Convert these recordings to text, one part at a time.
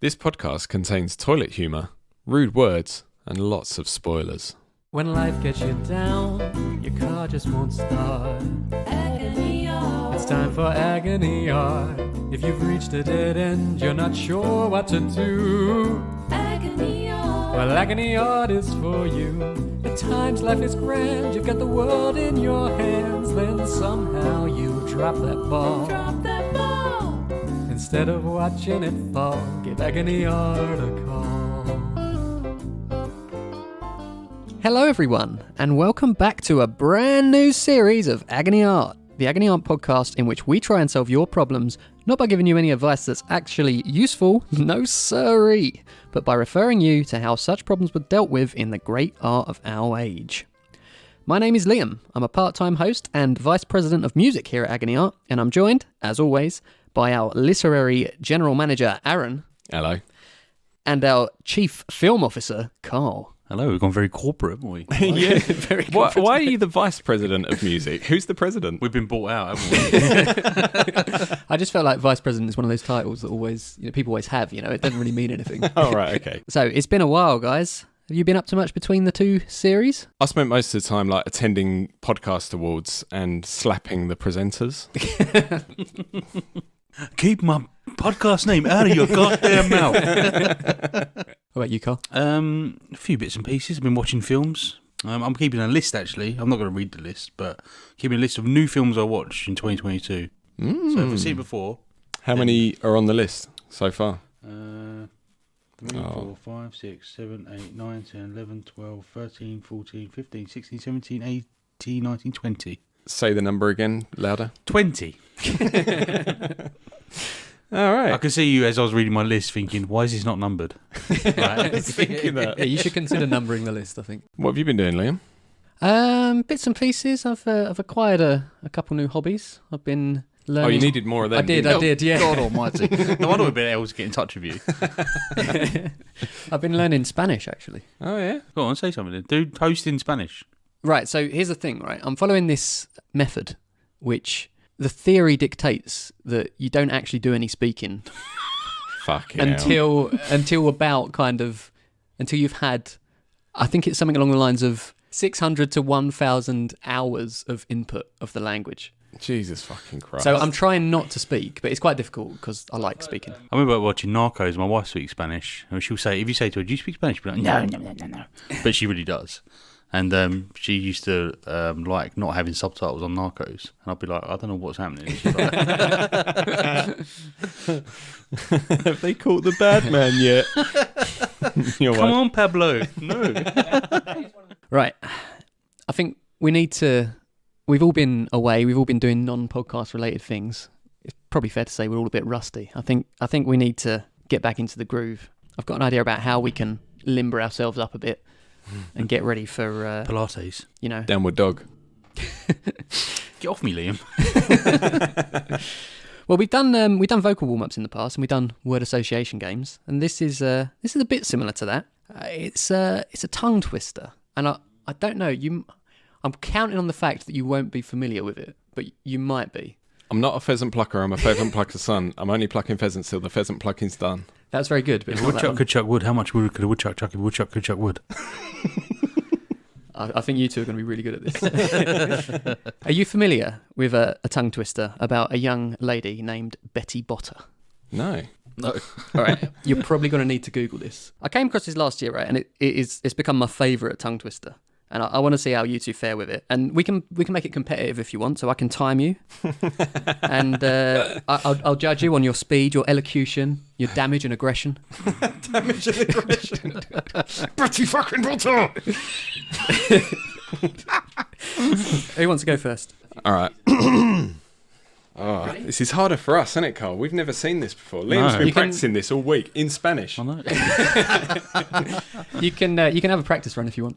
This podcast contains toilet humour, rude words, and lots of spoilers. When life gets you down, your car just won't start. Agony Art. It's time for Agony Art. If you've reached a dead end, you're not sure what to do. Agony Art. Well, Agony Art is for you. At times life is grand, you've got the world in your hands. Then somehow you drop that ball. Drop that ball. Instead of watching it fall, give Agony Art a call. Hello everyone, and welcome back to a brand new series of Agony Art, the Agony Art podcast in which we try and solve your problems, not by giving you any advice that's actually useful, no siree, but by referring you to how such problems were dealt with in the great art of our age. My name is Liam, I'm a part-time host and Vice President of Music here at Agony Art, and I'm joined, as always, by our literary general manager, Aaron. Hello. And our chief film officer, Carl. Hello, we've gone very corporate, haven't we? Yeah, very why are you the vice president of music? Who's the president? We've been bought out, haven't we? I just felt like vice president is one of those titles that always, people always have, it doesn't really mean anything. Oh, right, okay. So it's been a while, guys. Have you been up to much between the two series? I spent most of the time attending podcast awards and slapping the presenters. Keep my podcast name out of your goddamn mouth. What about you, Carl? A few bits and pieces. I've been watching films. I'm keeping a list, actually. I'm not going to read the list, but keeping a list of new films I watched in 2022. So if I've seen it before... How many are on the list so far? 3, 4, 5, 6, 7, 8, 9, 10, 11, 12, 13, 14, 15, 16, 17, 18, 19, 20. Say the number again, louder. 20. All right. I could see you as I was reading my list thinking, why is this not numbered? Right. I was thinking that. Yeah, you should consider numbering the list, I think. What have you been doing, Liam? Bits and pieces. I've acquired a couple new hobbies. I've been learning. Oh, you needed more of them. I did, yeah. God almighty. No wonder we've been able to get in touch with you. I've been learning Spanish, actually. Oh, yeah? Go on, say something then. Do host in Spanish. Right, so here's the thing, right? I'm following this method, which the theory dictates that you don't actually do any speaking Fucking until you've had, I think it's something along the lines of 600 to 1,000 hours of input of the language. Jesus fucking Christ. So I'm trying not to speak, but it's quite difficult because I like speaking. I remember watching Narcos. My wife speaks Spanish, and she'll say, if you say to her, "Do you speak Spanish?" She'll be like, no. But she really does. And she used to like not having subtitles on Narcos, and I'd be like, I don't know what's happening. She's like, have they caught the bad man yet? Come on, Pablo. No. Right. I think we need to... We've all been away. We've all been doing non-podcast related things. It's probably fair to say we're all a bit rusty. I think we need to get back into the groove. I've got an idea about how we can limber ourselves up a bit and get ready for... Pilates. Downward dog. Get off me, Liam. Well, we've done vocal warm-ups in the past, and we've done word association games, and this is a bit similar to that. It's a tongue twister, and I don't know, I'm counting on the fact that you won't be familiar with it, but you might be. I'm not a pheasant plucker, I'm a pheasant plucker's son. I'm only plucking pheasants till the pheasant plucking's done. That's very good. But If a woodchuck could chuck wood, how much wood could a woodchuck chuck if a woodchuck could chuck wood? I think you two are going to be really good at this. Are you familiar with a tongue twister about a young lady named Betty Botter? No. All right. You're probably going to need to Google this. I came across this last year, right? And it's become my favourite tongue twister. And I want to see how you two fare with it. And we can make it competitive if you want, so I can time you. And I'll judge you on your speed, your elocution, your damage and aggression. Damage and aggression. Betty fucking Botter! Who wants to go first? All right. This is harder for us, isn't it, Carl? We've never seen this before. Liam's been practicing this all week in Spanish. I know. You can have a practice run if you want.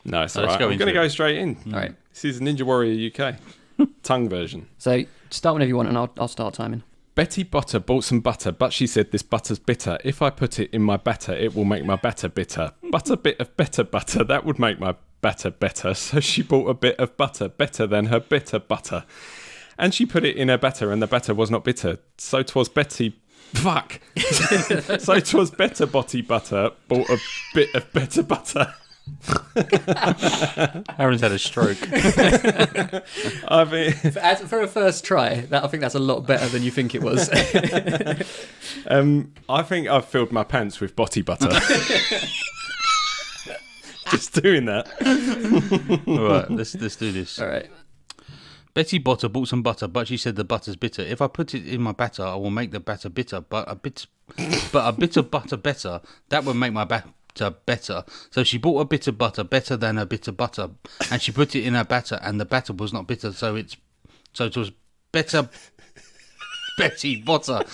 No, it's all Let's right. go I'm going to into go straight in. All right. This is Ninja Warrior UK. Tongue version. So start whenever you want, and I'll start timing. Betty Botter bought some butter, but she said this butter's bitter. If I put it in my batter, it will make my batter bitter. But a bit of better butter, that would make my batter better. So she bought a bit of butter, better than her bitter butter. And she put it in her batter, and the batter was not bitter. So 'twas Betty Fuck. So 'twas better botty butter, bought a bit of better butter. Aaron's had a stroke. I mean, For a first try, I think that's a lot better than you think it was. I think I've filled my pants with botty butter. Just doing that. All right, let's do this. All right. Betty Botter bought some butter, but she said the butter's bitter. If I put it in my batter, I will make the batter bitter. But a bit of butter better. That would make my batter better. So she bought a bit of butter better than a bit of butter, and she put it in her batter, and the batter was not bitter. So it was better. Betty Botter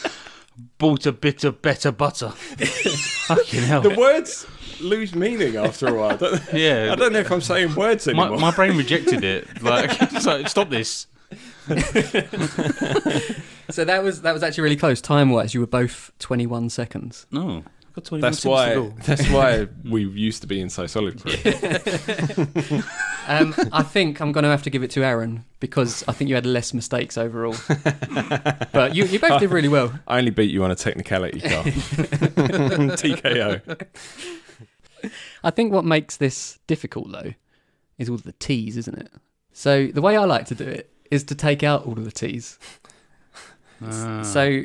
bought a bit of better butter. Fucking hell. The words lose meaning after a while. Yeah. I don't know if I'm saying words anymore. My brain rejected it. Like, so stop this. So that was actually really close time wise. You were both 21 seconds. No, I've got 21 That's seconds to go. That's why we used to be in so solid. I think I'm going to have to give it to Aaron because I think you had less mistakes overall. But you both did really well. I only beat you on a technicality, Carl. TKO. I think what makes this difficult though is all the T's, isn't it? So the way I like to do it is to take out all of the T's. So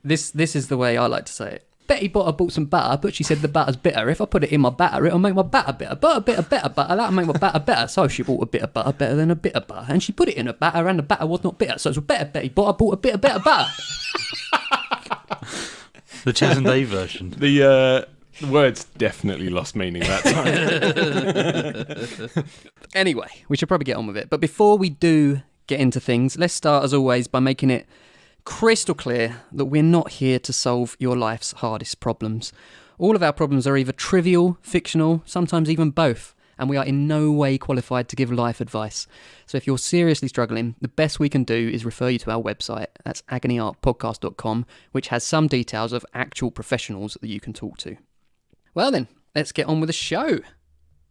this is the way I like to say it. Betty Botter bought some butter, but she said the butter's bitter. If I put it in my batter, it'll make my batter bitter. But a bit of better butter, that'll make my batter better. So she bought a bit of butter better than a bit of butter. And she put it in her batter, and the batter was not bitter. So it's better Betty Botter bought a bit of better butter. The Chaz and Dave version. The words definitely lost meaning that time. Anyway, we should probably get on with it. But before we do get into things, let's start as always by making it crystal clear that we're not here to solve your life's hardest problems. All of our problems are either trivial, fictional, sometimes even both, and we are in no way qualified to give life advice. So if you're seriously struggling, the best we can do is refer you to our website. That's agonyartpodcast.com, which has some details of actual professionals that you can talk to. Well then, let's get on with the show.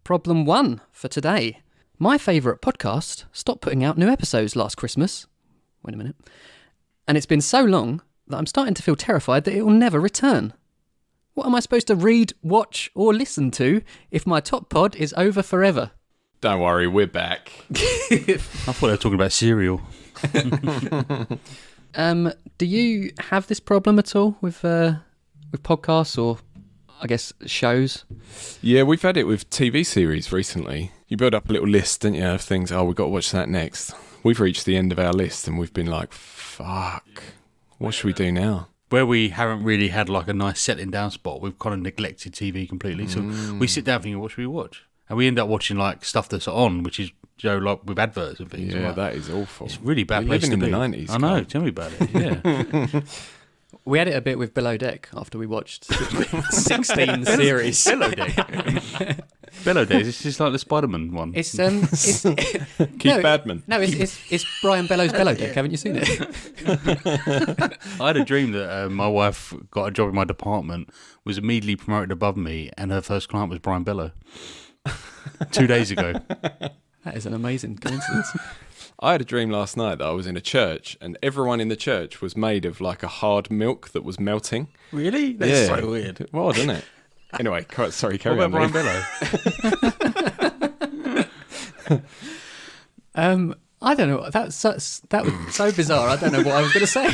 Problem 1 for today. My favourite podcast stopped putting out new episodes last Christmas. Wait a minute. And it's been so long that I'm starting to feel terrified that it will never return. What am I supposed to read, watch, or listen to if my top pod is over forever? Don't worry, we're back. I thought they were talking about cereal. Do you have this problem at all with podcasts or, I guess, shows? Yeah, we've had it with TV series recently. You build up a little list, don't you, of things, we've got to watch that next. We've reached the end of our list and we've been like, fuck, what should we do now? Where we haven't really had like a nice settling down spot, we've kind of neglected TV completely. So we sit down thinking, what should we watch? And we end up watching like stuff that's on, which is, like with adverts and things. Yeah, like, that is awful. it's a really bad We're place to living be. in the 90s. I know, Carl. tell me about it. Yeah. We had it a bit with Below Deck after we watched 16 series. Below Deck. Below Deck, it's just like the Spider-Man one. It's Keith Badman. No, it's Brian Bellow's Below Deck. Haven't you seen it? I had a dream that my wife got a job in my department, was immediately promoted above me, and her first client was Brian Bellow. 2 days ago. That is an amazing coincidence. I had a dream last night that I was in a church and everyone in the church was made of like a hard milk that was melting. Really? That's Yeah. so weird. It was, isn't it? Anyway, sorry, carry What on. about Brian Lee. Bellow? I don't know. That was so bizarre. I don't know what I was going to say.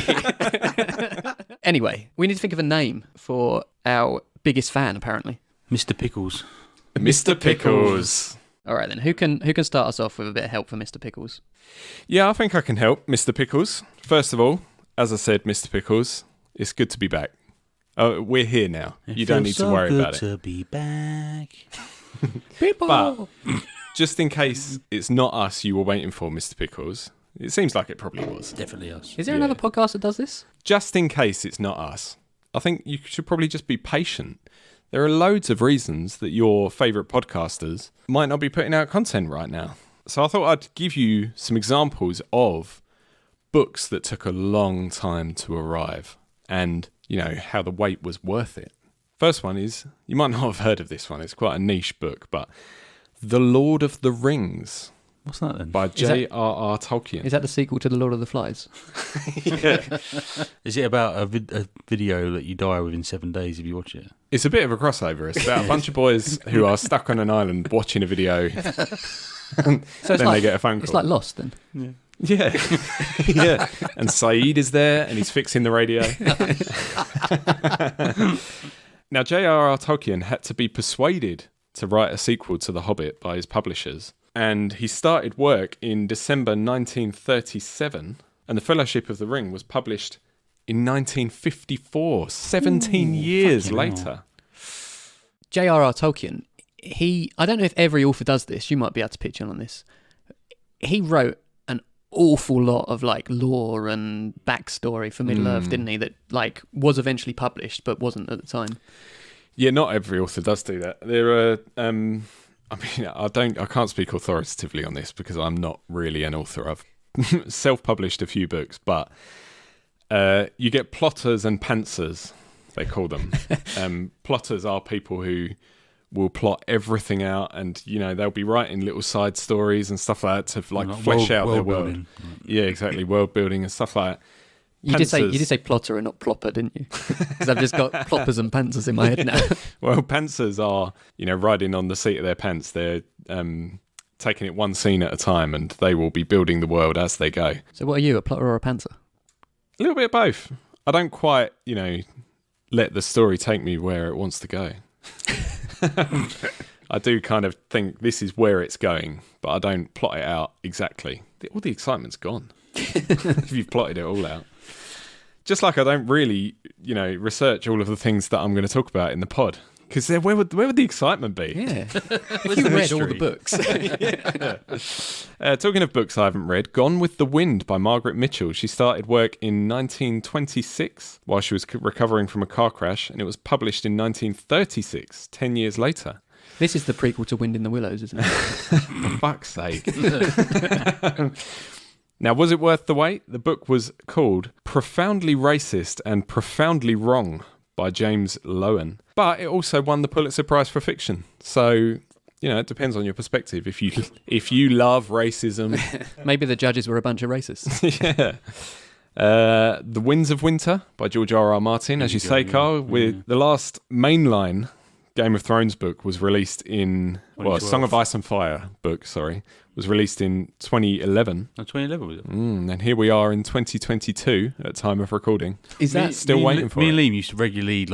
Anyway, we need to think of a name for our biggest fan, apparently. Mr. Pickles. Mr. Pickles. All right, then. Who can start us off with a bit of help for Mr. Pickles? Yeah, I think I can help, Mr. Pickles. First of all, as I said, Mr. Pickles, it's good to be back. We're here now. You don't need to worry about it. To be back. People! But just in case it's not us you were waiting for, Mr. Pickles, it seems like it probably was. Definitely us. Is there Yeah. another podcast that does this? Just in case it's not us, I think you should probably just be patient. There are loads of reasons that your favourite podcasters might not be putting out content right now. So I thought I'd give you some examples of books that took a long time to arrive and, you know, how the wait was worth it. First one is, you might not have heard of this one, it's quite a niche book, but The Lord of the Rings. What's that then? by J.R.R. Tolkien. Is that the sequel to The Lord of the Flies? Is it about a video that you die within 7 days if you watch it? It's a bit of a crossover. It's about a bunch of boys who are stuck on an island watching a video. And So it's then like, they get a phone call. It's like Lost then. Yeah. Yeah. And Saeed is there and he's fixing the radio. Now, J.R.R. Tolkien had to be persuaded to write a sequel to The Hobbit by his publishers. And he started work in December 1937. And The Fellowship of the Ring was published in 1954, 17 years later. J.R.R. Tolkien, I don't know if every author does this, you might be able to pitch in on this. He wrote an awful lot of like lore and backstory for Middle-earth, didn't he? That like was eventually published but wasn't at the time. Yeah, not every author does do that. There are, I mean, I can't speak authoritatively on this because I'm not really an author. I've self-published a few books, but you get plotters and pantsers, they call them. Plotters are people who will plot everything out, and they'll be writing little side stories and stuff like that to like flesh out their world. Building. Yeah, exactly, world building and stuff like that. You did say plotter and not plopper, didn't you? Because I've just got ploppers and pantsers in my head now. Well, pantsers are riding on the seat of their pants. They're taking it one scene at a time, and they will be building the world as they go. So what are you, a plotter or a pantser? A little bit of both. I don't quite, let the story take me where it wants to go. I do kind of think this is where it's going, but I don't plot it out exactly. All the excitement's gone if you've plotted it all out. Just like I don't really, research all of the things that I'm going to talk about in the pod. Because where would the excitement be? Yeah. If you read all the books. Talking of books I haven't read, Gone with the Wind by Margaret Mitchell. She started work in 1926 while she was recovering from a car crash, and it was published in 1936, 10 years later. This is the prequel to Wind in the Willows, isn't it? For fuck's sake. Now, was it worth the wait? The book was called Profoundly Racist and Profoundly Wrong by James Loewen. But it also won the Pulitzer Prize for fiction. So, it depends on your perspective. If you love racism... Maybe the judges were a bunch of racists. Yeah. The Winds of Winter by George R.R. Martin, as you say, Carl, with the last mainline Game of Thrones book was released in... Well, Song of Ice and Fire book, was released in 2011. Oh, 2011 was it? And here we are in 2022 at time of recording. Is that still waiting for it? Me and Liam used to regularly,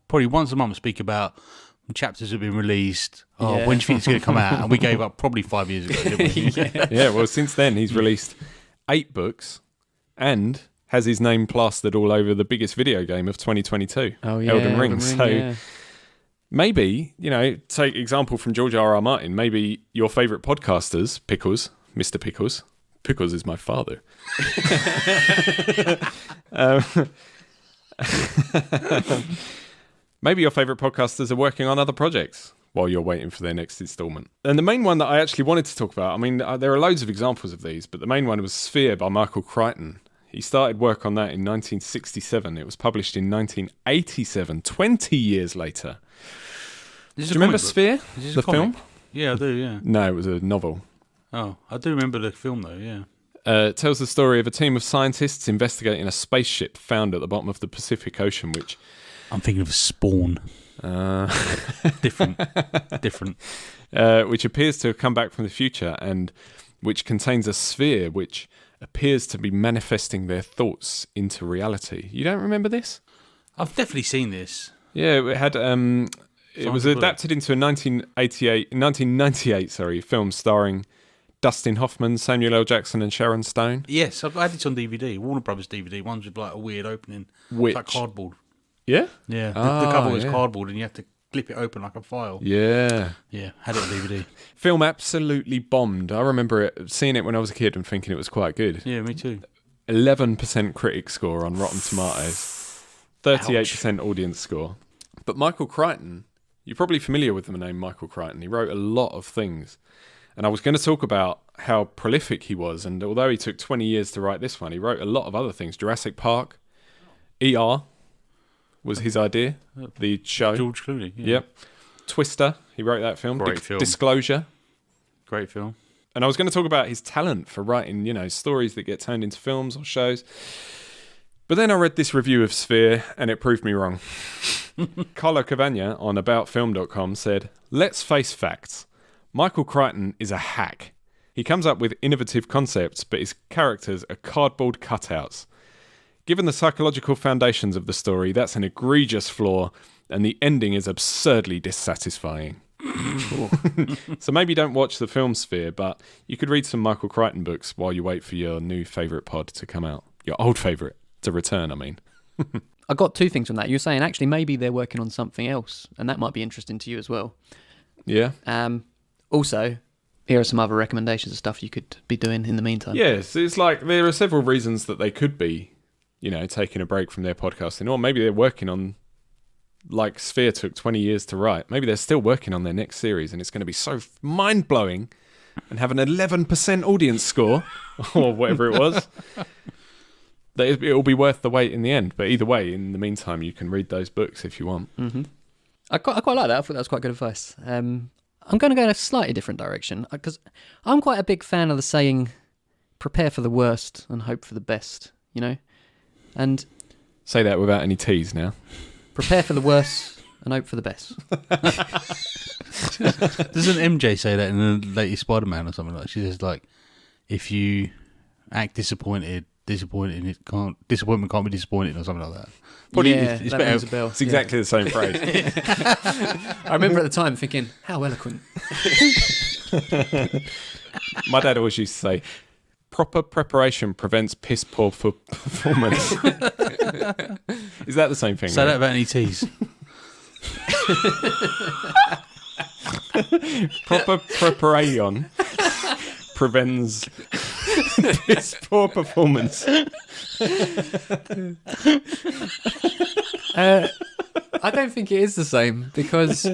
probably once a month, speak about chapters have been released. Yeah. When do you think it's going to come out? And we gave up probably 5 years ago, didn't we? Yeah, well, since then he's released 8 books and has his name plastered all over the biggest video game of 2022, Elden Ring. So maybe, take example from George R.R. Martin, maybe your favourite podcasters, Pickles, Mr. Pickles. Pickles is my father. Maybe your favourite podcasters are working on other projects while you're waiting for their next instalment. And the main one that I actually wanted to talk about, there are loads of examples of these, but the main one was Sphere by Michael Crichton. He started work on that in 1967. It was published in 1987, 20 years later. Do you remember Sphere, the film? Yeah, I do, yeah. No, it was a novel. Oh, I do remember the film, though, yeah. It tells the story of a team of scientists investigating a spaceship found at the bottom of the Pacific Ocean, which... I'm thinking of Spawn. Different. Which appears to have come back from the future and which contains a sphere which appears to be manifesting their thoughts into reality. You don't remember this? I've definitely seen this. Yeah, it had... it was adapted into a 1998 film starring Dustin Hoffman, Samuel L. Jackson and Sharon Stone. Yes, I've had it on DVD, Warner Brothers DVD, ones with a weird opening. Which? It's like cardboard. Yeah? Yeah, the cover was cardboard and you have to clip it open like a file. Yeah. Yeah, had it on DVD. Film absolutely bombed. I remember seeing it when I was a kid and thinking it was quite good. Yeah, me too. 11% critic score on Rotten Tomatoes. 38% audience score. But Michael Crichton, you're probably familiar with the name Michael Crichton. He wrote a lot of things. And I was going to talk about how prolific he was. And although he took 20 years to write this one, he wrote a lot of other things. Jurassic Park, ER was his idea, the show. George Clooney. Yeah. Yep. Twister, he wrote that film. Great film. Disclosure. Great film. And I was going to talk about his talent for writing, stories that get turned into films or shows. But then I read this review of Sphere and it proved me wrong. Carlo Cavagna on aboutfilm.com said, "Let's face facts. Michael Crichton is a hack. He comes up with innovative concepts, but his characters are cardboard cutouts. Given the psychological foundations of the story, that's an egregious flaw, and the ending is absurdly dissatisfying." So maybe don't watch the film Sphere, but you could read some Michael Crichton books while you wait for your new favourite pod to come out. Your old favourite to return, I mean. I got two things from that. You were saying actually maybe they're working on something else, and that might be interesting to you as well. Yeah. Also, here are some other recommendations of stuff you could be doing in the meantime. Yes, it's like there are several reasons that they could be, taking a break from their podcasting, or maybe they're working on, like Sphere took 20 years to write. Maybe they're still working on their next series, and it's going to be so mind-blowing and have an 11% audience score, or whatever it was, that it'll be worth the wait in the end. But either way, in the meantime, you can read those books if you want. Mm-hmm. I quite like that. I thought that was quite good advice. I'm going to go in a slightly different direction because I'm quite a big fan of the saying, prepare for the worst and hope for the best, And say that without any tease now. Prepare for the worst and hope for the best. Doesn't MJ say that in the latest Spider-Man or something like that? She says, like, if you act disappointment can't be disappointed or something like that. Probably it's that better. rings a bell. It's exactly the same phrase. I remember at the time thinking, how eloquent. My dad always used to say, proper preparation prevents piss poor performance. Is that the same thing? Say that about any teas. Proper preparation prevents piss poor performance. I don't think it is the same because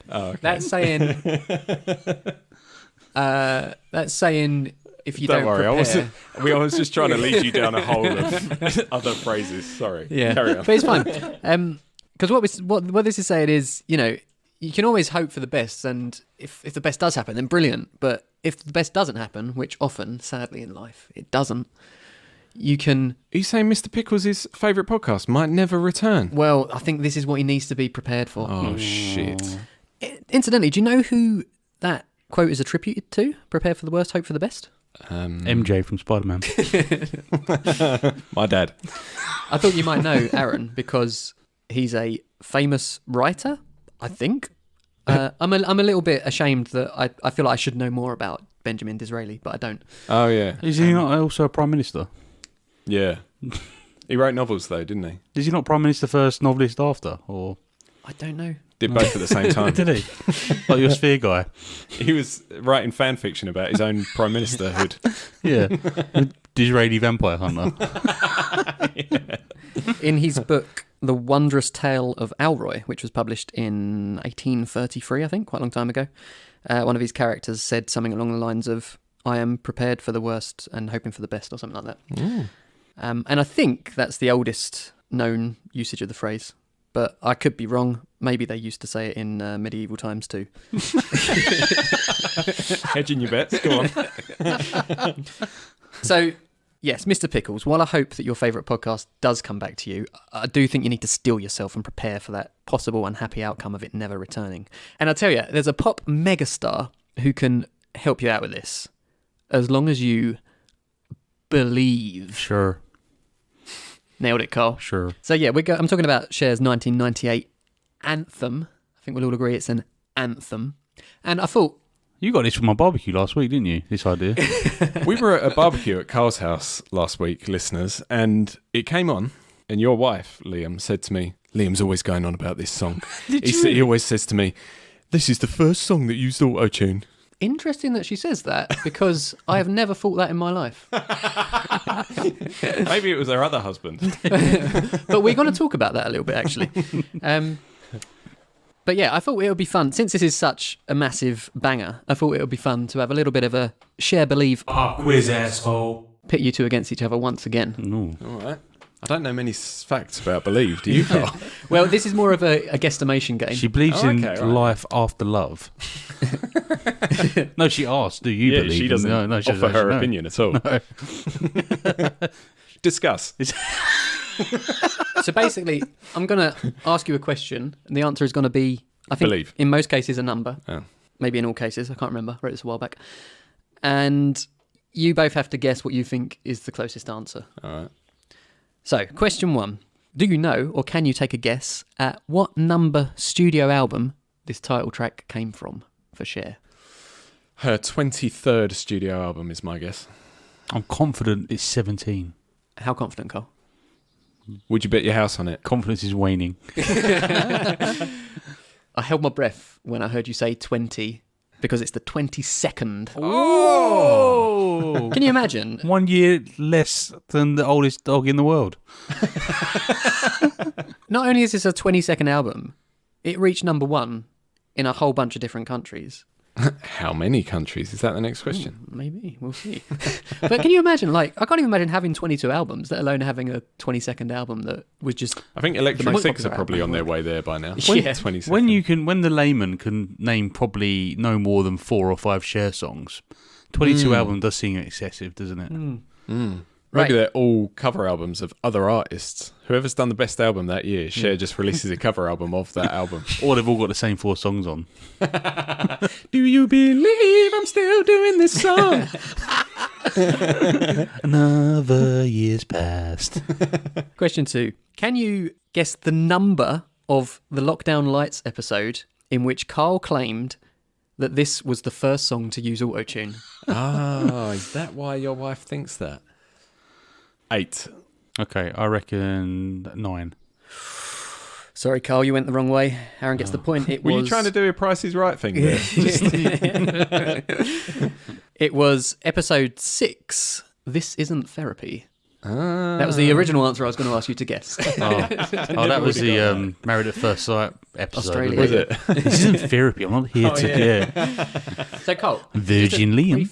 that's saying if you don't worry, prepare... I was just trying to lead you down a hole of other phrases. Sorry. Yeah, Carry on. but it's fine. Because what this is saying is, you can always hope for the best, and if the best does happen, then brilliant. But if the best doesn't happen, which often, sadly in life, it doesn't, you can... Are you saying Mr. Pickles' favourite podcast might never return? Well, I think this is what he needs to be prepared for. Oh, shit. Incidentally, do you know who that quote is attributed to? Prepare for the worst, hope for the best? MJ from Spider-Man. My dad. I thought you might know Aaron because he's a famous writer, I think. I'm a little bit ashamed that I feel like I should know more about Benjamin Disraeli, but I don't. Oh, yeah. Is he not also a Prime Minister? Yeah. He wrote novels, though, didn't he? Is he not Prime Minister first, novelist after? Or I don't know. Did both at the same time. Did he? Like your Sphere guy. He was writing fan fiction about his own prime ministerhood. Yeah. Disraeli vampire hunter. Yeah. In his book, The Wondrous Tale of Alroy, which was published in 1833, I think, quite a long time ago, one of his characters said something along the lines of, I am prepared for the worst and hoping for the best, or something like that. And I think that's the oldest known usage of the phrase. But I could be wrong. Maybe they used to say it in medieval times too. Hedging your bets. Go on. So, yes, Mr. Pickles, while I hope that your favourite podcast does come back to you, I do think you need to steel yourself and prepare for that possible unhappy outcome of it never returning. And I tell you, there's a pop megastar who can help you out with this, as long as you believe. Sure. Nailed it, Carl. Sure. So yeah, I'm talking about Cher's 1998 anthem. I think we'll all agree it's an anthem. And I thought... You got this from my barbecue last week, didn't you? This idea. We were at a barbecue at Carl's house last week, listeners, and it came on, and your wife, Liam, said to me, Liam's always going on about this song. He always says to me, this is the first song that used auto-tune. Interesting that she says that, because I have never thought that in my life. Maybe it was her other husband. But we're going to talk about that a little bit, actually. But yeah, I thought it would be fun. Since this is such a massive banger, I thought it would be fun to have a little bit of a share believe. Pop quiz, asshole. Pit you two against each other once again. No. All right. I don't know many facts about Believe. Do you, Carl? Well, this is more of a guesstimation game. She believes Oh, in okay, right. life after love. No, she asked, do you believe? She doesn't No, she offer doesn't her actually know. opinion at all. Discuss. So basically, I'm going to ask you a question, and the answer is going to be, I think, Believe. in most cases, a number. Oh. Maybe in all cases. I can't remember. I wrote this a while back. And you both have to guess what you think is the closest answer. All right. So, question 1. Do you know, or can you take a guess at what number studio album this title track came from for Cher? Her 23rd studio album is my guess. I'm confident it's 17. How confident, Cole? Would you bet your house on it? Confidence is waning. I held my breath when I heard you say 20 because it's the 22nd. Oh! Can you imagine? 1 year less than the oldest dog in the world. Not only is this a 22nd album, it reached number 1 in a whole bunch of different countries. How many countries? Is that the next question? Maybe, we'll see. But can you imagine, like, I can't even imagine having 22 albums, let alone having a 22nd album that was just... I think The Electric most Six are popular probably album. on their way there by now. Yeah. 22nd. When the layman can name probably no more than 4 or 5 Cher songs, 22 album does seem excessive, doesn't it? Right. Maybe they're all cover albums of other artists. Whoever's done the best album that year, Cher just releases a cover album of that album. Or they've all got the same 4 songs on. Do you believe I'm still doing this song? Another year's passed. Question 2. Can you guess the number of the Lockdown Lights episode in which Carl claimed that this was the first song to use autotune? Is that why your wife thinks that? 8. Okay, I reckon 9. Sorry, Carl, you went the wrong way. Aaron gets the point. Were you trying to do a Price is Right thing there? It was episode 6. This isn't therapy. That was the original answer I was going to ask you to guess. That was the Married at First Sight episode. Australia. Was it? This isn't therapy. I'm not here to yeah. So, Carl. Virgin Liam.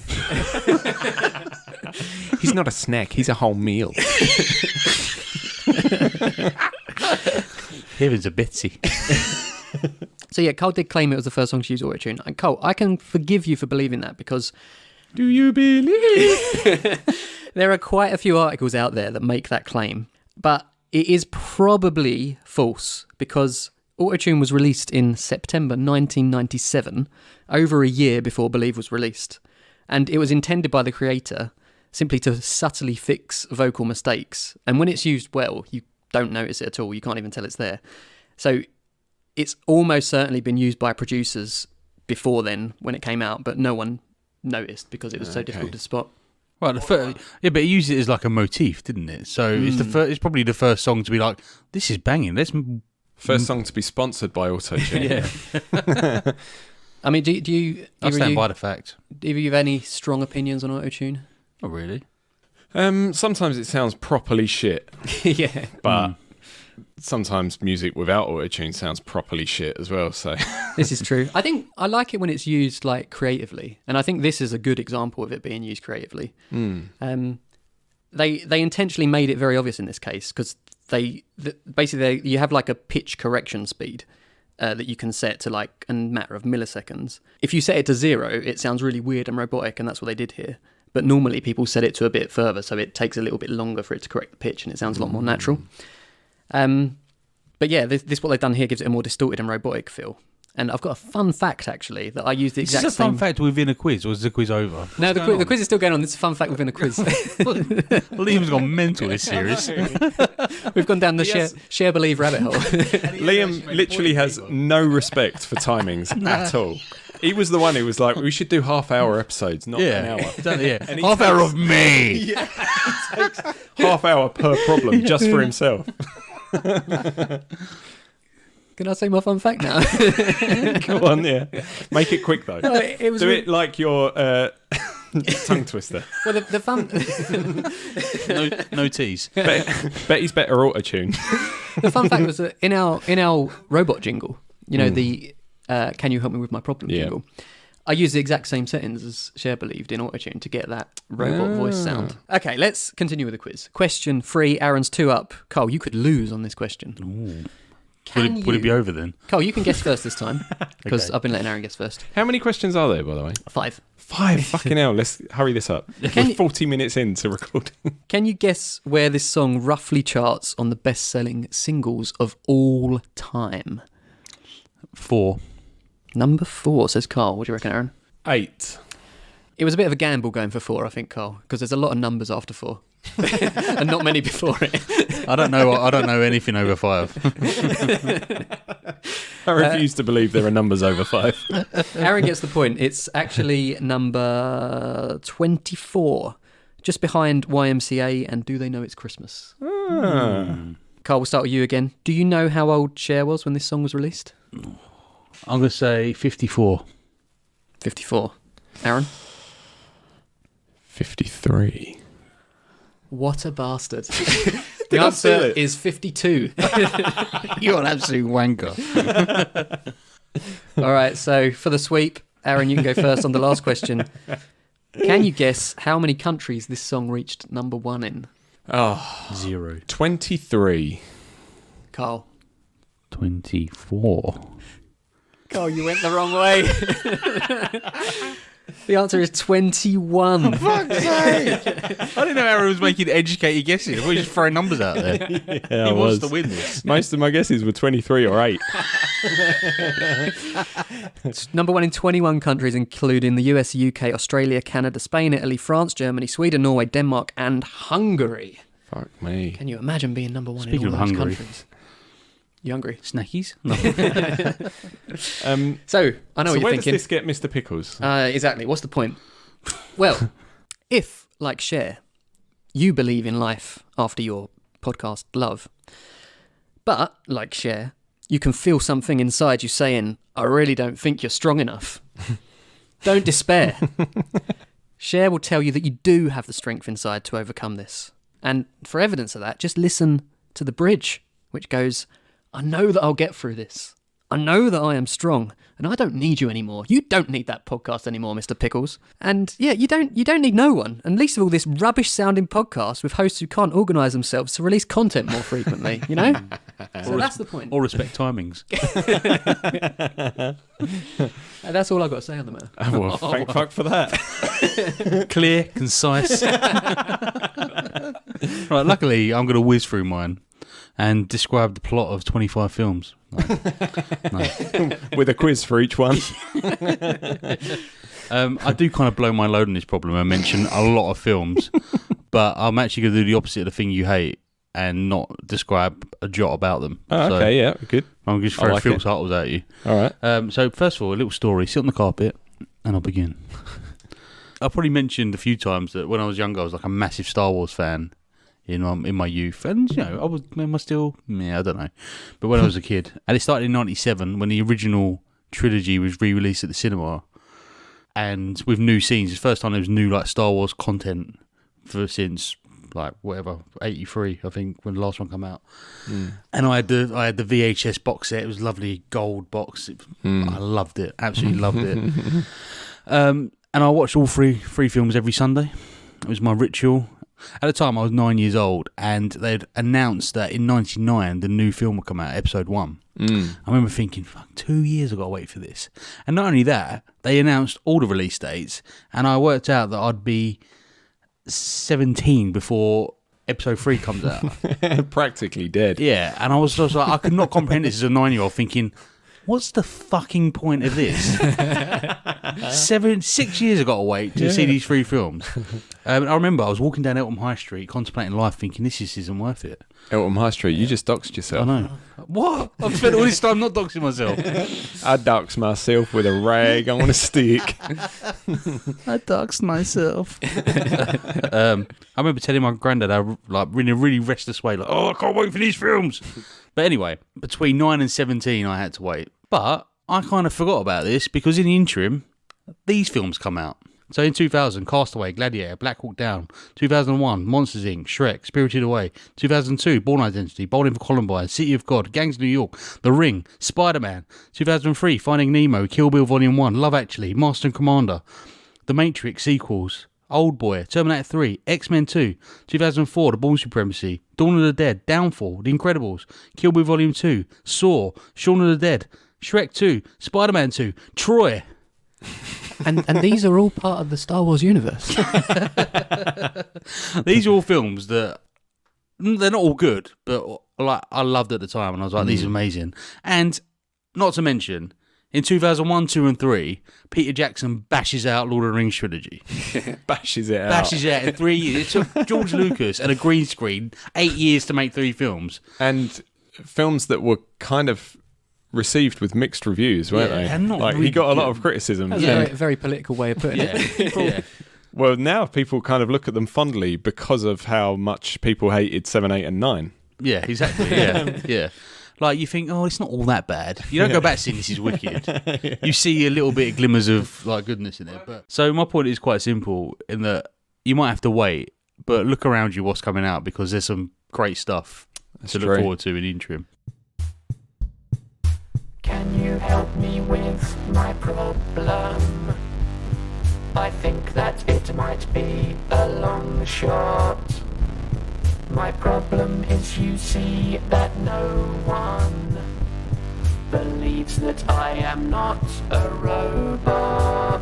He's not a snack, he's a whole meal. Here is a Bitsy. So, yeah, Carl did claim it was the first song to use autotune. And Carl, I can forgive you for believing that because Do you believe? there are quite a few articles out there that make that claim. But it is probably false because autotune was released in September 1997, over a year before Believe was released. And it was intended by the creator simply to subtly fix vocal mistakes. And when it's used well, you don't notice it at all. You can't even tell it's there. So it's almost certainly been used by producers before then when it came out, but no one noticed because it was so difficult to spot. Well, but it used it as like a motif, didn't it? So it's probably the first song to be like, this is banging. First song to be sponsored by Autotune. Yeah. I mean, do you... I stand by the fact. Either you have any strong opinions on autotune? Not really. Sometimes it sounds properly shit, Yeah. but sometimes music without autotune sounds properly shit as well. So This is true. I think I like it when it's used like creatively, and I think this is a good example of it being used creatively. They intentionally made it very obvious in this case because basically you have like a pitch correction speed that you can set to like a matter of milliseconds. If you set it to 0, it sounds really weird and robotic, and that's what they did here. But normally people set it to a bit further, so it takes a little bit longer for it to correct the pitch, and it sounds a lot more natural. But yeah, this what they've done here gives it a more distorted and robotic feel. And I've got a fun fact, actually, that I use the exact Is this a fun same... fact within a quiz, or is the quiz over? No, the quiz is still going on. This is a fun fact within a quiz. Liam's gone mental this series. We've gone down the share believe rabbit hole. Liam literally has no respect for timings at all. He was the one who was like, we should do half-hour episodes, not an hour. Exactly, yeah. And he Half hour of me. Yeah, he takes half hour per problem just for himself. Can I say my fun fact now? Go on, yeah. Make it quick, though. No, it was Do really- it like your tongue twister. Well, the fun... No tease. Betty's better autotune. The fun fact was that in our robot jingle, you know, the "Can you help me with my problem" Yeah. jingle, I use the exact same settings as Cher believed in Autotune to get that robot voice sound. Okay, let's continue with the quiz. Question 3, Aaron's 2 up. Carl, you could lose on this question. Ooh. Can Would it be over then? Carl, you can guess first this time because Okay. I've been letting Aaron guess first. How many questions are there, by the way? 5. 5. Fucking hell. Let's hurry this up. We're 40 minutes into recording. Can you guess where this song roughly charts on the best-selling singles of all time? 4. Number 4, says Carl. What do you reckon, Aaron? 8. It was a bit of a gamble going for 4, I think, Carl, because there's a lot of numbers after 4 and not many before it. I don't know anything over 5. I refuse to believe there are numbers over 5. Aaron gets the point. It's actually number 24, just behind YMCA and Do They Know It's Christmas. Carl, we'll start with you again. Do you know how old Cher was when this song was released? I'm going to say 54. 54. Aaron? 53. What a bastard. Did The I answer steal it? is 52. You're an absolute wanker. All right, so for the sweep, Aaron, you can go first on the last question. Can you guess how many countries this song reached number 1 in? Oh, 0. 23. Carl? 24. Carl, you went the wrong way. The answer is 21. Fuck's sake! I didn't know Aaron was making educated guesses. I thought he was just throwing numbers out there. Yeah, He wants to win this. Most of my guesses were 23 or 8. It's number 1 in 21 countries, including the US, UK, Australia, Canada, Spain, Italy, France, Germany, Sweden, Norway, Denmark, and Hungary. Fuck me. Can you imagine being number 1 Speaking in all of those Hungary. countries? You hungry? Snackies? No. So, I know So what where you're does thinking. this get Mr. Pickles? Exactly. What's the point? Well, if, like Cher, you believe in life after your podcast love, but, like Cher, you can feel something inside you saying, I really don't think you're strong enough. Don't despair. Cher will tell you that you do have the strength inside to overcome this. And for evidence of that, just listen to the bridge, which goes, I know that I'll get through this. I know that I am strong, and I don't need you anymore. You don't need that podcast anymore, Mr. Pickles. And yeah, you don't need no one. And least of all, this rubbish-sounding podcast with hosts who can't organise themselves to release content more frequently. You know, so that's the point. Or respect timings. And that's all I've got to say on the matter. Well, thank fuck for that. Clear, concise. Right, luckily, I'm going to whiz through mine and describe the plot of 25 films. With a quiz for each one. I do kind of blow my load on this problem and mention a lot of films, but I'm actually going to do the opposite of the thing you hate and not describe a jot about them. Oh, okay, yeah, good. I'm going to I throw like film it. titles at you. All right. So first of all, a little story. Sit on the carpet and I'll begin. I've probably mentioned a few times that when I was younger, I was like a massive Star Wars fan in my youth. And, you know, am I still? Yeah, I don't know. But when I was a kid. And it started in 97 when the original trilogy was re-released at the cinema. And with new scenes. It's the first time there was new, like, Star Wars content since, like, whatever, 83, I think, when the last one came out. And I had the VHS box set. It was a lovely gold box. I loved it. Absolutely loved it. And I watched all three films every Sunday. It was my ritual. At the time, I was 9 years old, and they'd announced that in 99, the new film would come out, episode 1. I remember thinking, fuck, 2 years I've got to wait for this. And not only that, they announced all the release dates, and I worked out that I'd be 17 before episode 3 comes out. Practically dead. Yeah, and I was just like, I could not comprehend this as a 9-year-old, thinking, what's the fucking point of this? 6 years I got to wait to see these 3 films. I remember I was walking down Eltham High Street, contemplating life, thinking this just isn't worth it. Eltham High Street, you just doxed yourself. I know. What? I've spent all this time not doxing myself. I doxed myself with a rag on a stick. I doxed myself. I remember telling my granddad, like, in a really restless way, like, oh, I can't wait for these films. But anyway, between 9 and 17, I had to wait. But I kind of forgot about this because in the interim, these films come out. So in 2000, Castaway, Gladiator, Black Hawk Down. 2001, Monsters Inc., Shrek, Spirited Away. 2002, Born Identity, Bowling for Columbine, City of God, Gangs of New York, The Ring, Spider-Man. 2003, Finding Nemo, Kill Bill Volume 1, Love Actually, Master and Commander, The Matrix sequels, Old Boy, Terminator 3, X-Men 2, 2004, The Bourne Supremacy, Dawn of the Dead, Downfall, The Incredibles, Kill Bill Volume 2, Saw, Shaun of the Dead, Shrek 2, Spider-Man 2, Troy. And these are all part of the Star Wars universe. These are all films that they're not all good, but like I loved at the time, and I was like, these are amazing. And not to mention, in 2001, 2 and 3, Peter Jackson bashes out Lord of the Rings trilogy. Bashes it out. Bashes it out in 3 years. It took George Lucas and a green screen 8 years to make 3 films. And films that were kind of received with mixed reviews, weren't they? and not Like really he got a lot good. of criticism. That's a very political way of putting it. Yeah. Well, now people kind of look at them fondly because of how much people hated 7, 8 and 9. Yeah, exactly. Yeah. Like you think, oh, it's not all that bad. You don't go back saying this is wicked. You see a little bit of glimmers of like goodness in it. But so my point is quite simple in that you might have to wait, but look around you what's coming out because there's some great stuff to look forward to in the interim. Can you help me with my problem? I think that it might be a long shot. My problem is you see that no one believes that I am not a robot.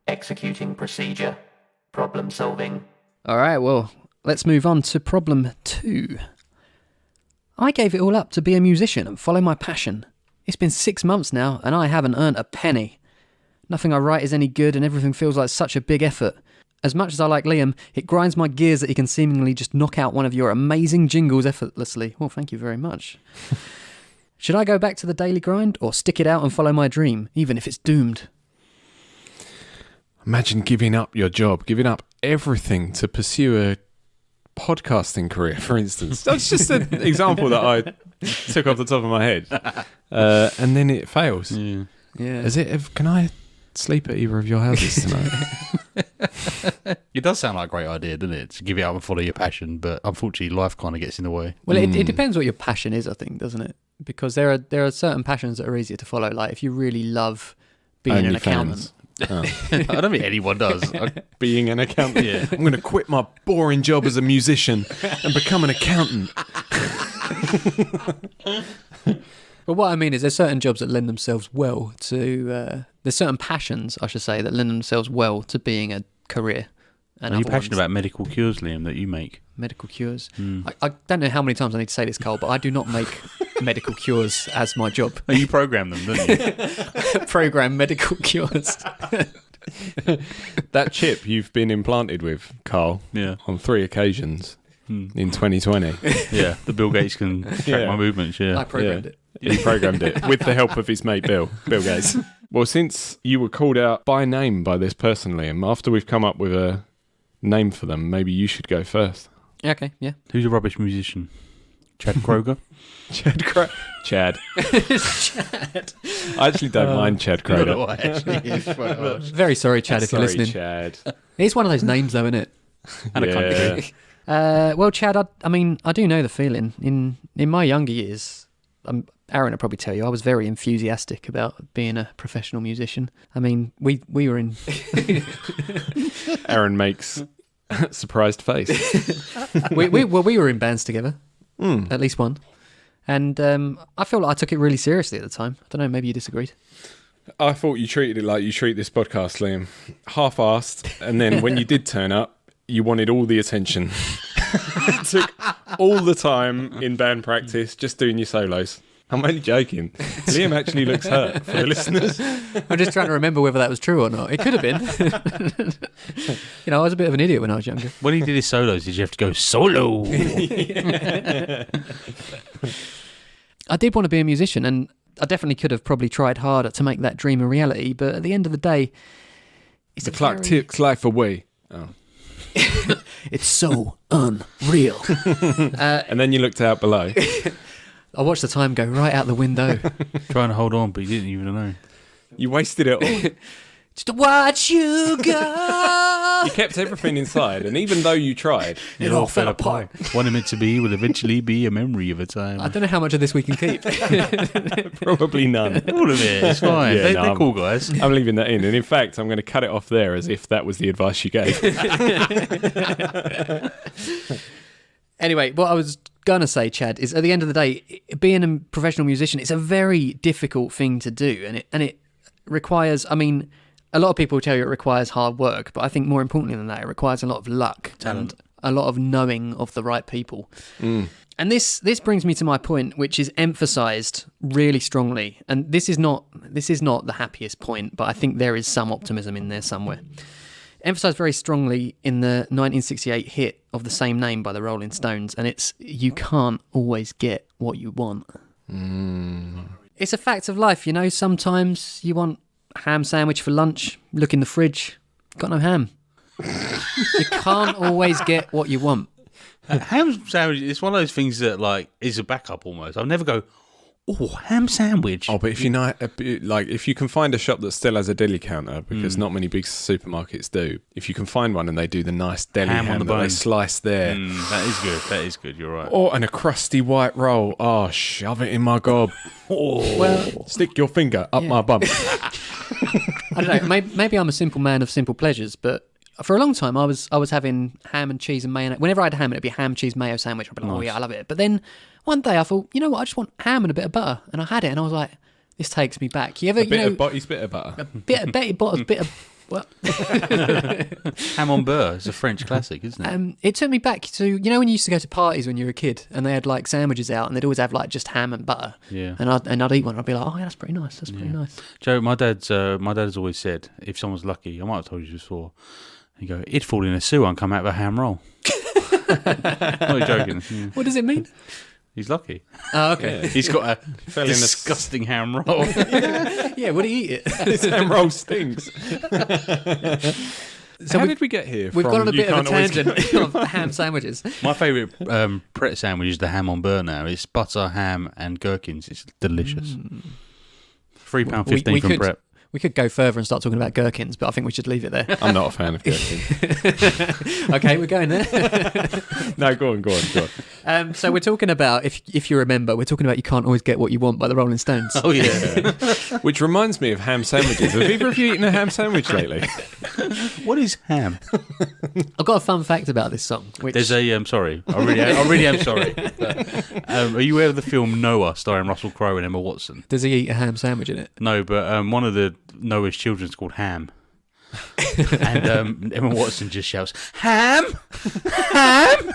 Executing procedure. Problem solving. All right, well, let's move on to problem 2. I gave it all up to be a musician and follow my passion. It's been 6 months now and I haven't earned a penny. Nothing I write is any good and everything feels like such a big effort. As much as I like Liam, it grinds my gears that he can seemingly just knock out one of your amazing jingles effortlessly. Well, thank you very much. Should I go back to the daily grind or stick it out and follow my dream, even if it's doomed? Imagine giving up your job, giving up everything to pursue a podcasting career, for instance. That's just an example that I took off the top of my head. And then it fails. Yeah. Can I sleep at either of your houses tonight? It does sound like a great idea, doesn't it? To give it up and follow your passion, but unfortunately life kind of gets in the way. Well, it depends what your passion is, I think, doesn't it? Because there are certain passions that are easier to follow. Like if you really love being an accountant. Oh. I don't think anyone does. Being an accountant. Yeah. I'm going to quit my boring job as a musician and become an accountant. But what I mean is there's certain jobs that lend themselves well to... there's certain passions, I should say, that lend themselves well to being a career. And Are you other passionate ones- about medical cures, Liam, that you make? medical cures? I don't know how many times I need to say this, Cole, but I do not make medical cures as my job. Oh, you program them, don't you? Program medical cures. That chip you've been implanted with, Carl, Yeah. on 3 occasions in 2020. Yeah, the Bill Gates can track Yeah. my movements, yeah. I programmed it. He programmed it with the help of his mate Bill Gates. Well, since you were called out by name by this person, Liam, after we've come up with a name for them, maybe you should go first. Okay, yeah. Who's a rubbish musician? Chad Kroger? Chad. Chad. I actually don't mind Chad Kroger. No, actually, it's quite harsh. Very sorry, Chad, if you're Sorry, listening. Chad. It's one of those names, though, isn't it? And a country. Well, Chad, I mean, I do know the feeling. In my younger years, Aaron will probably tell you, I was very enthusiastic about being a professional musician. I mean, we were in... Aaron makes surprised face. we were in bands together, at least one. And I feel like I took it really seriously at the time. I don't know, maybe you disagreed. I thought you treated it like you treat this podcast, Liam. Half-assed, and then when you did turn up, you wanted all the attention. It took all the time in band practice just doing your solos. I'm only joking. Liam actually looks hurt for the listeners. I'm just trying to remember whether that was true or not. It could have been. I was a bit of an idiot when I was younger. When he did his solos, did you have to go solo? I did want to be a musician, and I definitely could have probably tried harder to make that dream a reality, but at the end of the day, it's The clock ticks life away. Oh. It's so unreal. And then you looked out below. I watched the time go right out the window. Trying to hold on, but you didn't even know. You wasted it all. Just to watch you go. You kept everything inside, and even though you tried, It all fell apart. What it meant to be will eventually be a memory of a time. I don't know how much of this we can keep. probably none. All of it. It's fine. Yeah, They're cool guys. I'm leaving that in. And in fact, I'm going to cut it off there as if that was the advice you gave. Anyway, what I was going to say, Chad, is at the end of the day, being a professional musician, it's a very difficult thing to do. And it requires, I mean, a lot of people tell you it requires hard work, but I think more importantly than that, it requires a lot of luck. Talent. And a lot of knowing of the right people. And this brings me to my point, which is emphasised really strongly. And this is not the happiest point, but I think there is some optimism in there somewhere. Emphasised very strongly in the 1968 hit of the same name by the Rolling Stones, and it's you can't always get what you want. It's a fact of life, you know. Sometimes you want a ham sandwich for lunch, look in the fridge, got no ham. You can't always get what you want. Ham sandwich, it's one of those things that like is a backup almost. I'll never go, oh, ham sandwich. Oh, but if you know, like, if you can find a shop that still has a deli counter, because not many big supermarkets do. If you can find one and they do the nice deli Ham ham on the that they bone. slice there, That is good. That is good. You're right. oh, and a crusty white roll. Oh, shove it in my gob. Well, Stick your finger up my bum. I don't know. Maybe I'm a simple man of simple pleasures, but for a long time I was having ham and cheese and mayonnaise. Whenever I had ham, it'd be ham, cheese, mayo sandwich. I'd be like, oh yeah, I love it. But then one day I thought, you know what? I just want ham and a bit of butter, and I had it, and I was like, this takes me back. You ever, A bit of Botty's bit of butter. a bit of Betty Bottom's bit of. Well, Ham on beurre is a French classic, isn't it? it took me back to, you know, when you used to go to parties when you were a kid and they had like sandwiches out and they'd always have like just ham and butter. Yeah. And I'd eat one. I'd be like, oh yeah, that's pretty nice. That's pretty nice. Joe, my dad has always said, if someone's lucky, I might have told you this before, he'd go, he'd fall in a sewer and come out of a ham roll. Not joking. Yeah. What does it mean? He's lucky. Oh, okay. He's got a Fell in a disgusting ham roll. Yeah, would he eat it? This ham roll stinks. So How we've- did we get here? We've from gone on a you bit of a can't always tangent of ham sandwiches. My favourite Pret sandwich is the ham on beurre now. It's butter, ham, and gherkins. It's delicious. £3.15 from Pret. We could go further and start talking about gherkins, but I think we should leave it there. I'm not a fan of gherkins. Okay, we're going there. No, go on. So we're talking about, if you remember, we're talking about You Can't Always Get What You Want by the Rolling Stones. Oh, yeah. Which reminds me of ham sandwiches. Have either of you eaten a ham sandwich lately? What is ham? I've got a fun fact about this song. Which, There's a, sorry. I really am sorry. Are you aware of the film Noah starring Russell Crowe and Emma Watson? does he eat a ham sandwich in it? No, but one of the Noah's children's called Ham. And Emma Watson just shouts, Ham! Ham!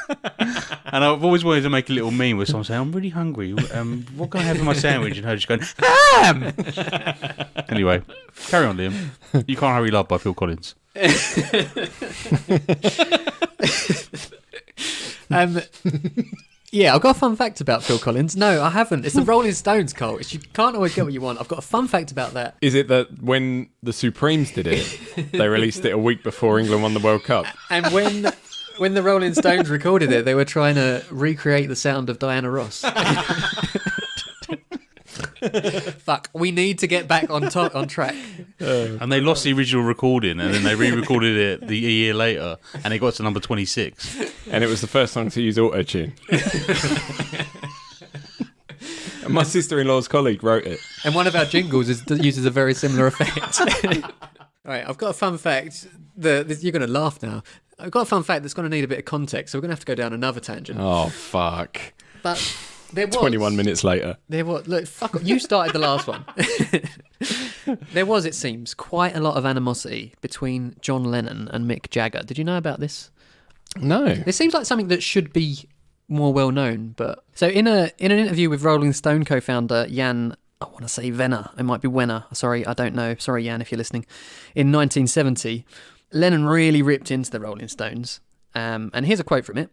And I've always wanted to make a little meme where someone saying, I'm really hungry. What can I have in my sandwich? And her just going, Ham! Anyway, carry on, Liam. You Can't Hurry Love by Phil Collins. Yeah, I've got a fun fact about Phil Collins. No, I haven't. It's the Rolling Stones, Cole. You can't always get what you want. I've got a fun fact about that. Is it that when the Supremes did it, they released it a week before England won the World Cup? And when the Rolling Stones recorded it, they were trying to recreate the sound of Diana Ross. Fuck, we need to get back on track. And they lost the original recording and then they re-recorded it a year later and it got to number 26. And it was the first song to use auto-tune. And my sister-in-law's colleague wrote it. And one of our jingles uses a very similar effect. All right, I've got a fun fact. You're going to laugh now. I've got a fun fact that's going to need a bit of context, so we're going to have to go down another tangent. Oh, fuck. But there was 21 minutes later. There was. Look, fuck. You started the last one. There was, it seems, quite a lot of animosity between John Lennon and Mick Jagger. Did you know about this? No. It seems like something that should be more well known. But so in an interview with Rolling Stone co-founder Jan, I want to say Venner. It might be Wenner. Sorry, I don't know. Sorry, Jan, if you're listening. In 1970, Lennon really ripped into the Rolling Stones. And here's a quote from it.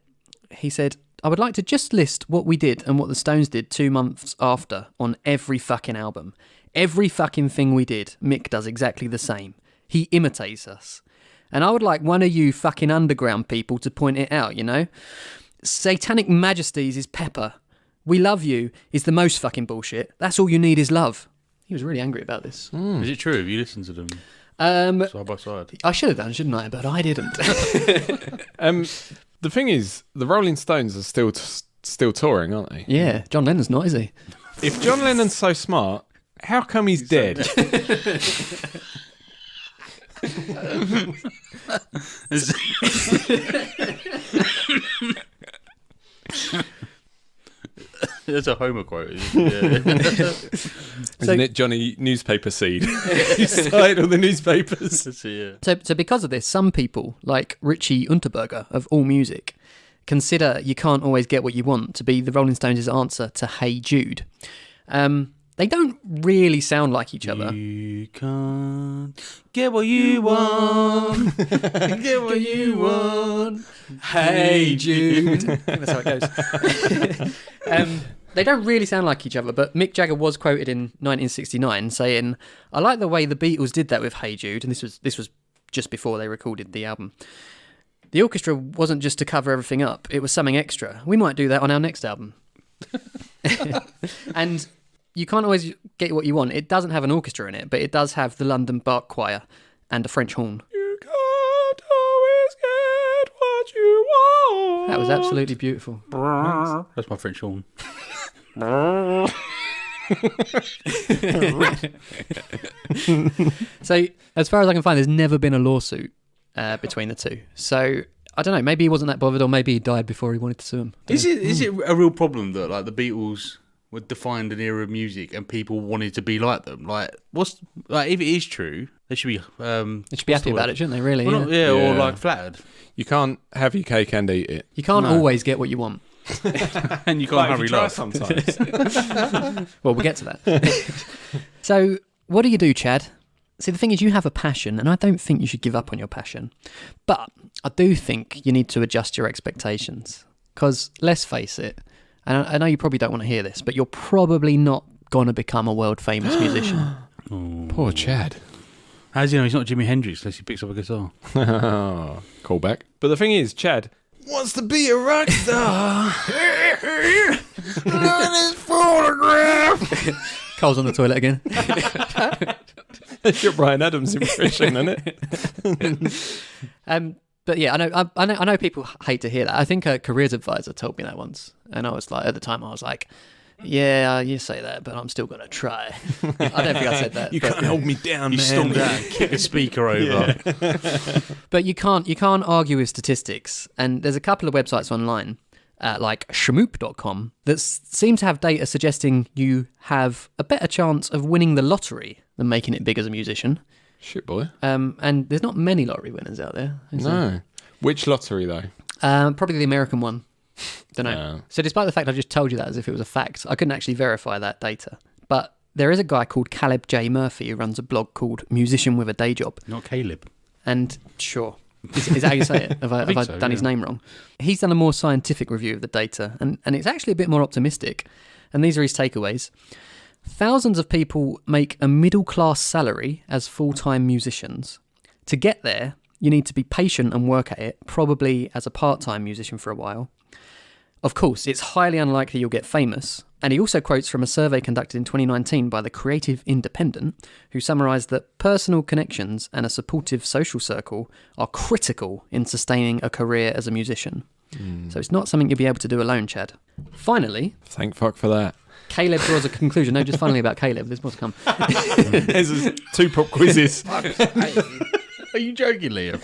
He said, I would like to just list what we did and what the Stones did 2 months after on every fucking album. Every fucking thing we did, Mick does exactly the same. He imitates us. And I would like one of you fucking underground people to point it out, you know? Satanic Majesties is Pepper. We Love You is the most fucking bullshit. That's all you need is love. He was really angry about this. Is it true? Have you listened to them? Side by side. I should have done, shouldn't I? But I didn't. The thing is, the Rolling Stones are still touring, aren't they? Yeah, John Lennon's not, is he? If John Lennon's so smart, how come he's dead? That's a Homer quote. Yeah. Isn't it Johnny Newspaper Seed? He started all the newspapers. That's it, So because of this, some people, like Richie Unterberger of AllMusic, consider You Can't Always Get What You Want to be the Rolling Stones' answer to Hey Jude. They don't really sound like each other. You can't get what you want. Get what you want. Hey Jude. I think that's how it goes. They don't really sound like each other, but Mick Jagger was quoted in 1969 saying, "I like the way the Beatles did that with Hey Jude," and this was just before they recorded the album. "The orchestra wasn't just to cover everything up; it was something extra. We might do that on our next album." And You Can't Always Get What You Want. It doesn't have an orchestra in it, but it does have the London Bark Choir and a French horn. You can't always get what you want. That was absolutely beautiful. That's my French horn. So, as far as I can find, there's never been a lawsuit between the two. So, I don't know. Maybe he wasn't that bothered, or maybe he died before he wanted to sue him. Is it a real problem that like the Beatles were defined an era of music and people wanted to be like them? Like, if it is true, they should be. They should be happy about it, shouldn't they? Really? Well, yeah. or Yeah. like flattered. You can't have your cake and eat it. You can't No. always get what you want. And you can't But if hurry you try love. sometimes. Well, we'll get to that. So, what do, Chad? See, the thing is, you have a passion, and I don't think you should give up on your passion. But I do think you need to adjust your expectations. Because, let's face it, and I know you probably don't want to hear this, but you're probably not going to become a world-famous musician. Poor Chad. How does he know he's not Jimi Hendrix unless he picks up a guitar? Call back. But the thing is, Chad wants to be a rock star. On his photograph. Cole's on the toilet again. That's your Brian Adams impression, isn't it? But yeah, I know people hate to hear that. I think a careers advisor told me that once, and I was like, at the time, I was like, "Yeah, you say that, but I'm still gonna try." I don't think I said that. You but, can't hold me down, You man. stormed out and kick a speaker over. but you can't argue with statistics. And there's a couple of websites online, like shmoop.com, that seem to have data suggesting you have a better chance of winning the lottery than making it big as a musician. Shit, boy. And there's not many lottery winners out there. is there? No. Which lottery, though? Probably the American one. Don't know. Yeah. So despite the fact I just told you that as if it was a fact, I couldn't actually verify that data. But there is a guy called Caleb J. Murphy who runs a blog called Musician with a Day Job. Not Caleb. And sure, is that how you say it? Have I think so, done his yeah. name wrong? He's done a more scientific review of the data, and it's actually a bit more optimistic. And these are his takeaways. Thousands of people make a middle-class salary as full-time musicians. To get there, you need to be patient and work at it, probably as a part-time musician for a while. Of course, it's highly unlikely you'll get famous. And he also quotes from a survey conducted in 2019 by the Creative Independent, who summarised that personal connections and a supportive social circle are critical in sustaining a career as a musician. So it's not something you'll be able to do alone, Chad. Finally, Thank fuck for that. Caleb draws a conclusion. No, just finally about Caleb. There's more to come. There's 2 pop quizzes. Are you joking, Liam?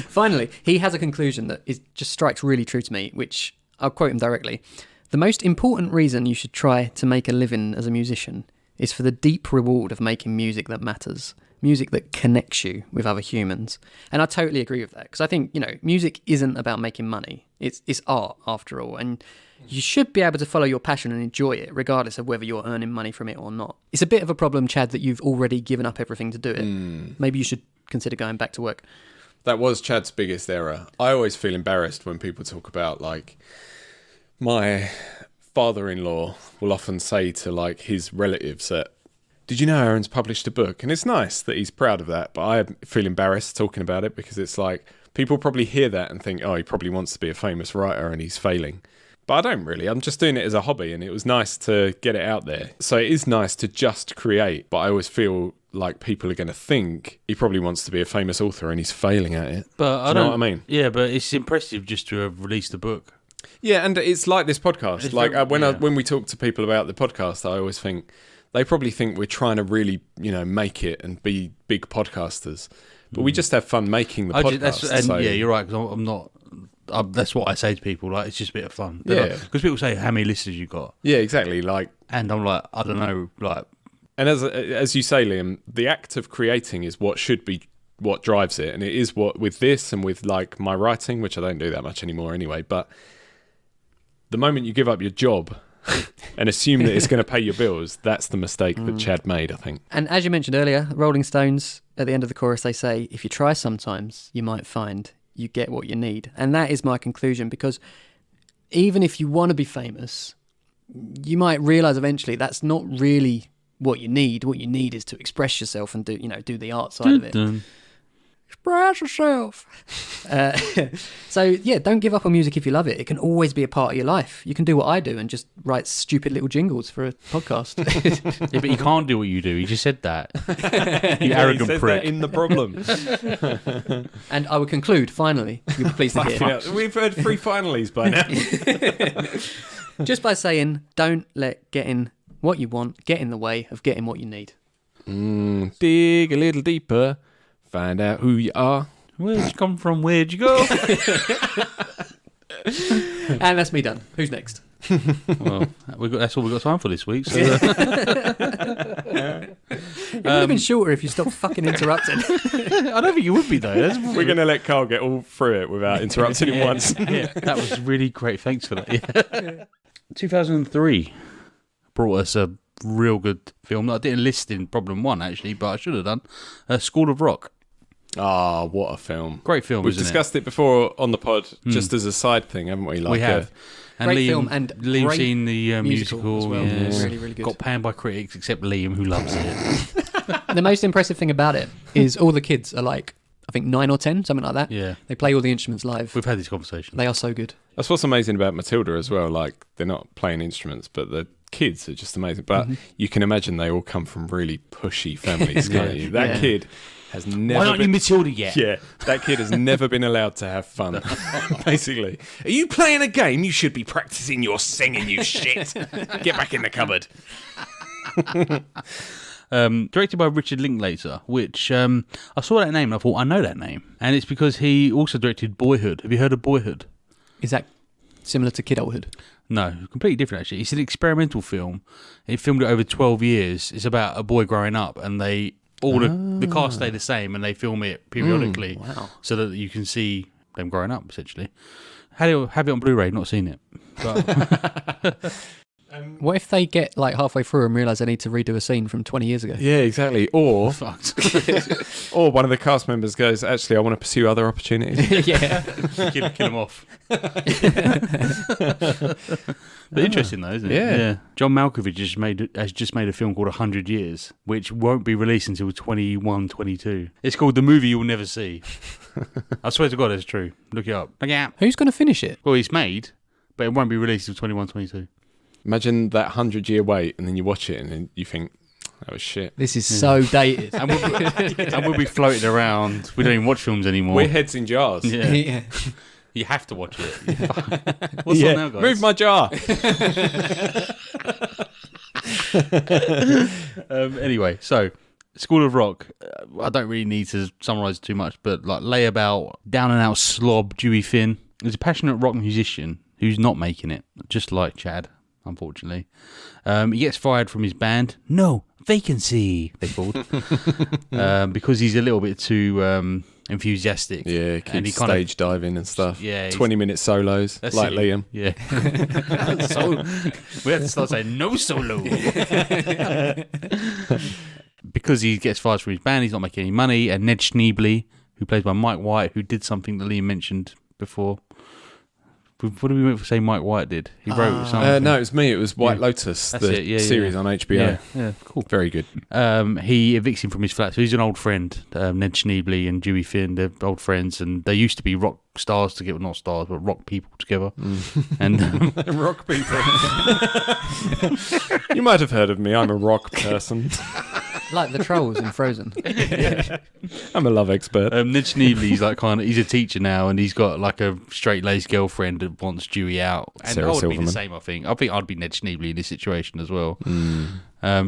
Finally, he has a conclusion that just strikes really true to me, which I'll quote him directly. The most important reason you should try to make a living as a musician is for the deep reward of making music that matters, music that connects you with other humans. And I totally agree with that, because I think, music isn't about making money. It's art, after all, and you should be able to follow your passion and enjoy it, regardless of whether you're earning money from it or not. It's a bit of a problem, Chad, that you've already given up everything to do it. Maybe you should consider going back to work. That was Chad's biggest error. I always feel embarrassed when people talk about, my father-in-law will often say to, his relatives that, "Did you know Aaron's published a book?" And it's nice that he's proud of that, but I feel embarrassed talking about it because it's like, people probably hear that and think, oh, he probably wants to be a famous writer and he's failing. But I don't really. I'm just doing it as a hobby, and it was nice to get it out there. So it is nice to just create, but I always feel like people are going to think he probably wants to be a famous author and he's failing at it. But Do you know what I mean? Yeah, but it's impressive just to have released a book. Yeah, and it's like this podcast. It's like very- when we talk to people about the podcast, I always think they probably think we're trying to really, make it and be big podcasters. But we just have fun making the podcast. Yeah, you're right, because I'm not... that's what I say to people. Like, it's just a bit of fun. Yeah. Because people say, "How many listeners you got?" Yeah, exactly. Like, and I'm like, I don't know. Like, and as you say, Liam, the act of creating is what should be what drives it, and it is what with this and with like my writing, which I don't do that much anymore anyway. But the moment you give up your job and assume that it's going to pay your bills, that's the mistake that Chad made, I think. And as you mentioned earlier, Rolling Stones, at the end of the chorus, they say, if you try sometimes, you might find you get what you need. And that is my conclusion, because even if you want to be famous, you might realise eventually that's not really what you need. What you need is to express yourself and do the art side of it. Express yourself. So yeah, don't give up on music if you love it. It can always be a part of your life. You can do what I do and just write stupid little jingles for a podcast. Yeah, but you can't do what you do. You just said that. You arrogant he says prick. that in the problem. And I would conclude, finally, you'll be pleased to hear, Yeah, we've heard 3 finalies by now. just by saying, don't let getting what you want get in the way of getting what you need. Dig a little deeper. Find out who you are. Where'd you come from? Where'd you go? And that's me done. Who's next? Well, that's all we've got time for this week. So, It would have been shorter if you stopped fucking interrupting. I don't think you would be, though. We're going to let Carl get all through it without interrupting him once. Yeah, that was really great. Thanks for that. Yeah. 2003 brought us a real good film that I didn't list in problem 1, actually, but I should have done. School of Rock. Ah, what a film. Great film, We've isn't discussed it before on the pod, just as a side thing, haven't we? Like we have. And Great Liam, film and Liam great seen the musical as well. yeah. Really, really good. Got panned by critics, except Liam, who loves it. The most impressive thing about it is all the kids are like, I think 9 or 10, something like that. Yeah. They play all the instruments live. We've had this conversation. They are so good. That's what's amazing about Matilda as well. Like, they're not playing instruments, but the kids are just amazing. But you can imagine they all come from really pushy families, can't you? That kid has never Why aren't you Matilda yet? Yeah, that kid has never been allowed to have fun, basically. Are you playing a game? You should be practicing your singing, you shit. Get back in the cupboard. Directed by Richard Linklater, which I saw that name and I thought, I know that name. And it's because he also directed Boyhood. Have you heard of Boyhood? Is that similar to Kidulthood? No, completely different, actually. It's an experimental film. He filmed it over 12 years. It's about a boy growing up, and the cast stay the same, and they film it periodically so that you can see them growing up, essentially. Have it on Blu-ray, not seen it. But What if they get like halfway through and realise they need to redo a scene from 20 years ago? Yeah, exactly. Or fucked. or one of the cast members goes, actually, I want to pursue other opportunities. Yeah. kill him off. But interesting though, isn't it? Yeah. John Malkovich has just made a film called 100 Years, which won't be released until 21-22. It's called The Movie You'll Never See. I swear to God, it's true. Look it up. Look it up. Who's going to finish it? Well, it's made, but it won't be released until 21-22. Imagine that 100-year wait, and then you watch it, and then you think, that was shit. This is so dated. And we'll be floated around. We don't even watch films anymore. We're heads in jars. Yeah. Yeah. You have to watch it. What's on now, guys? Move my jar. Anyway, so School of Rock. I don't really need to summarise too much, but like layabout, down and out slob, Dewey Finn is a passionate rock musician who's not making it, just like Chad, unfortunately. He gets fired from his band. No vacancy, they're called, because he's a little bit too enthusiastic. Yeah, keeps stage diving and stuff. Yeah, 20-minute solos, like Liam. Yeah. So we have to start saying no solo. Because he gets fired from his band, he's not making any money. And Ned Schneebly, who plays by Mike White, who did something that Liam mentioned before, What did we say Mike White did? He wrote something. No, it was me. It was White Yeah. Lotus, That's the it, yeah, series yeah. on HBO. Yeah, cool. Very good. He evicts him from his flat. So he's an old friend, Ned Schneebly and Dewey Finn. They're old friends, and they used to be rock stars together. Not stars, but rock people together. And Rock people. You might have heard of me. I'm a rock person. Like the trolls in Frozen. I'm a love expert. Ned Schneebly's like he's a teacher now, and he's got like a straight-laced girlfriend that wants Dewey out. And Sarah I would be Silverman. the same, I think. I think I'd be Ned Schneebly in this situation as well.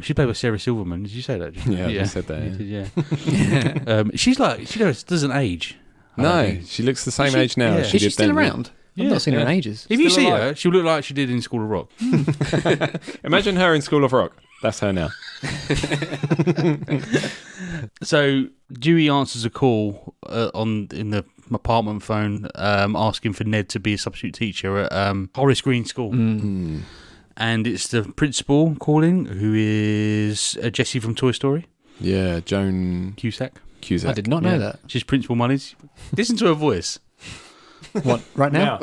She played with Sarah Silverman. Did you say that? Yeah, you said that, You did, yeah. She's like, she doesn't age. I don't No, think. she looks the same Is she- age now yeah. as she Is she did still then. around? I've not seen her in ages. If you Still see alive. her, she'll look like she did in School of Rock. Imagine her in School of Rock. That's her now. So Dewey answers a call in the apartment phone, asking for Ned to be a substitute teacher at Horace Green School. And it's the principal calling, who is Jessie from Toy Story, Yeah, Joan Cusack. Cusack. I did not know that. She's Principal Monies. Listen to her voice. What, right now?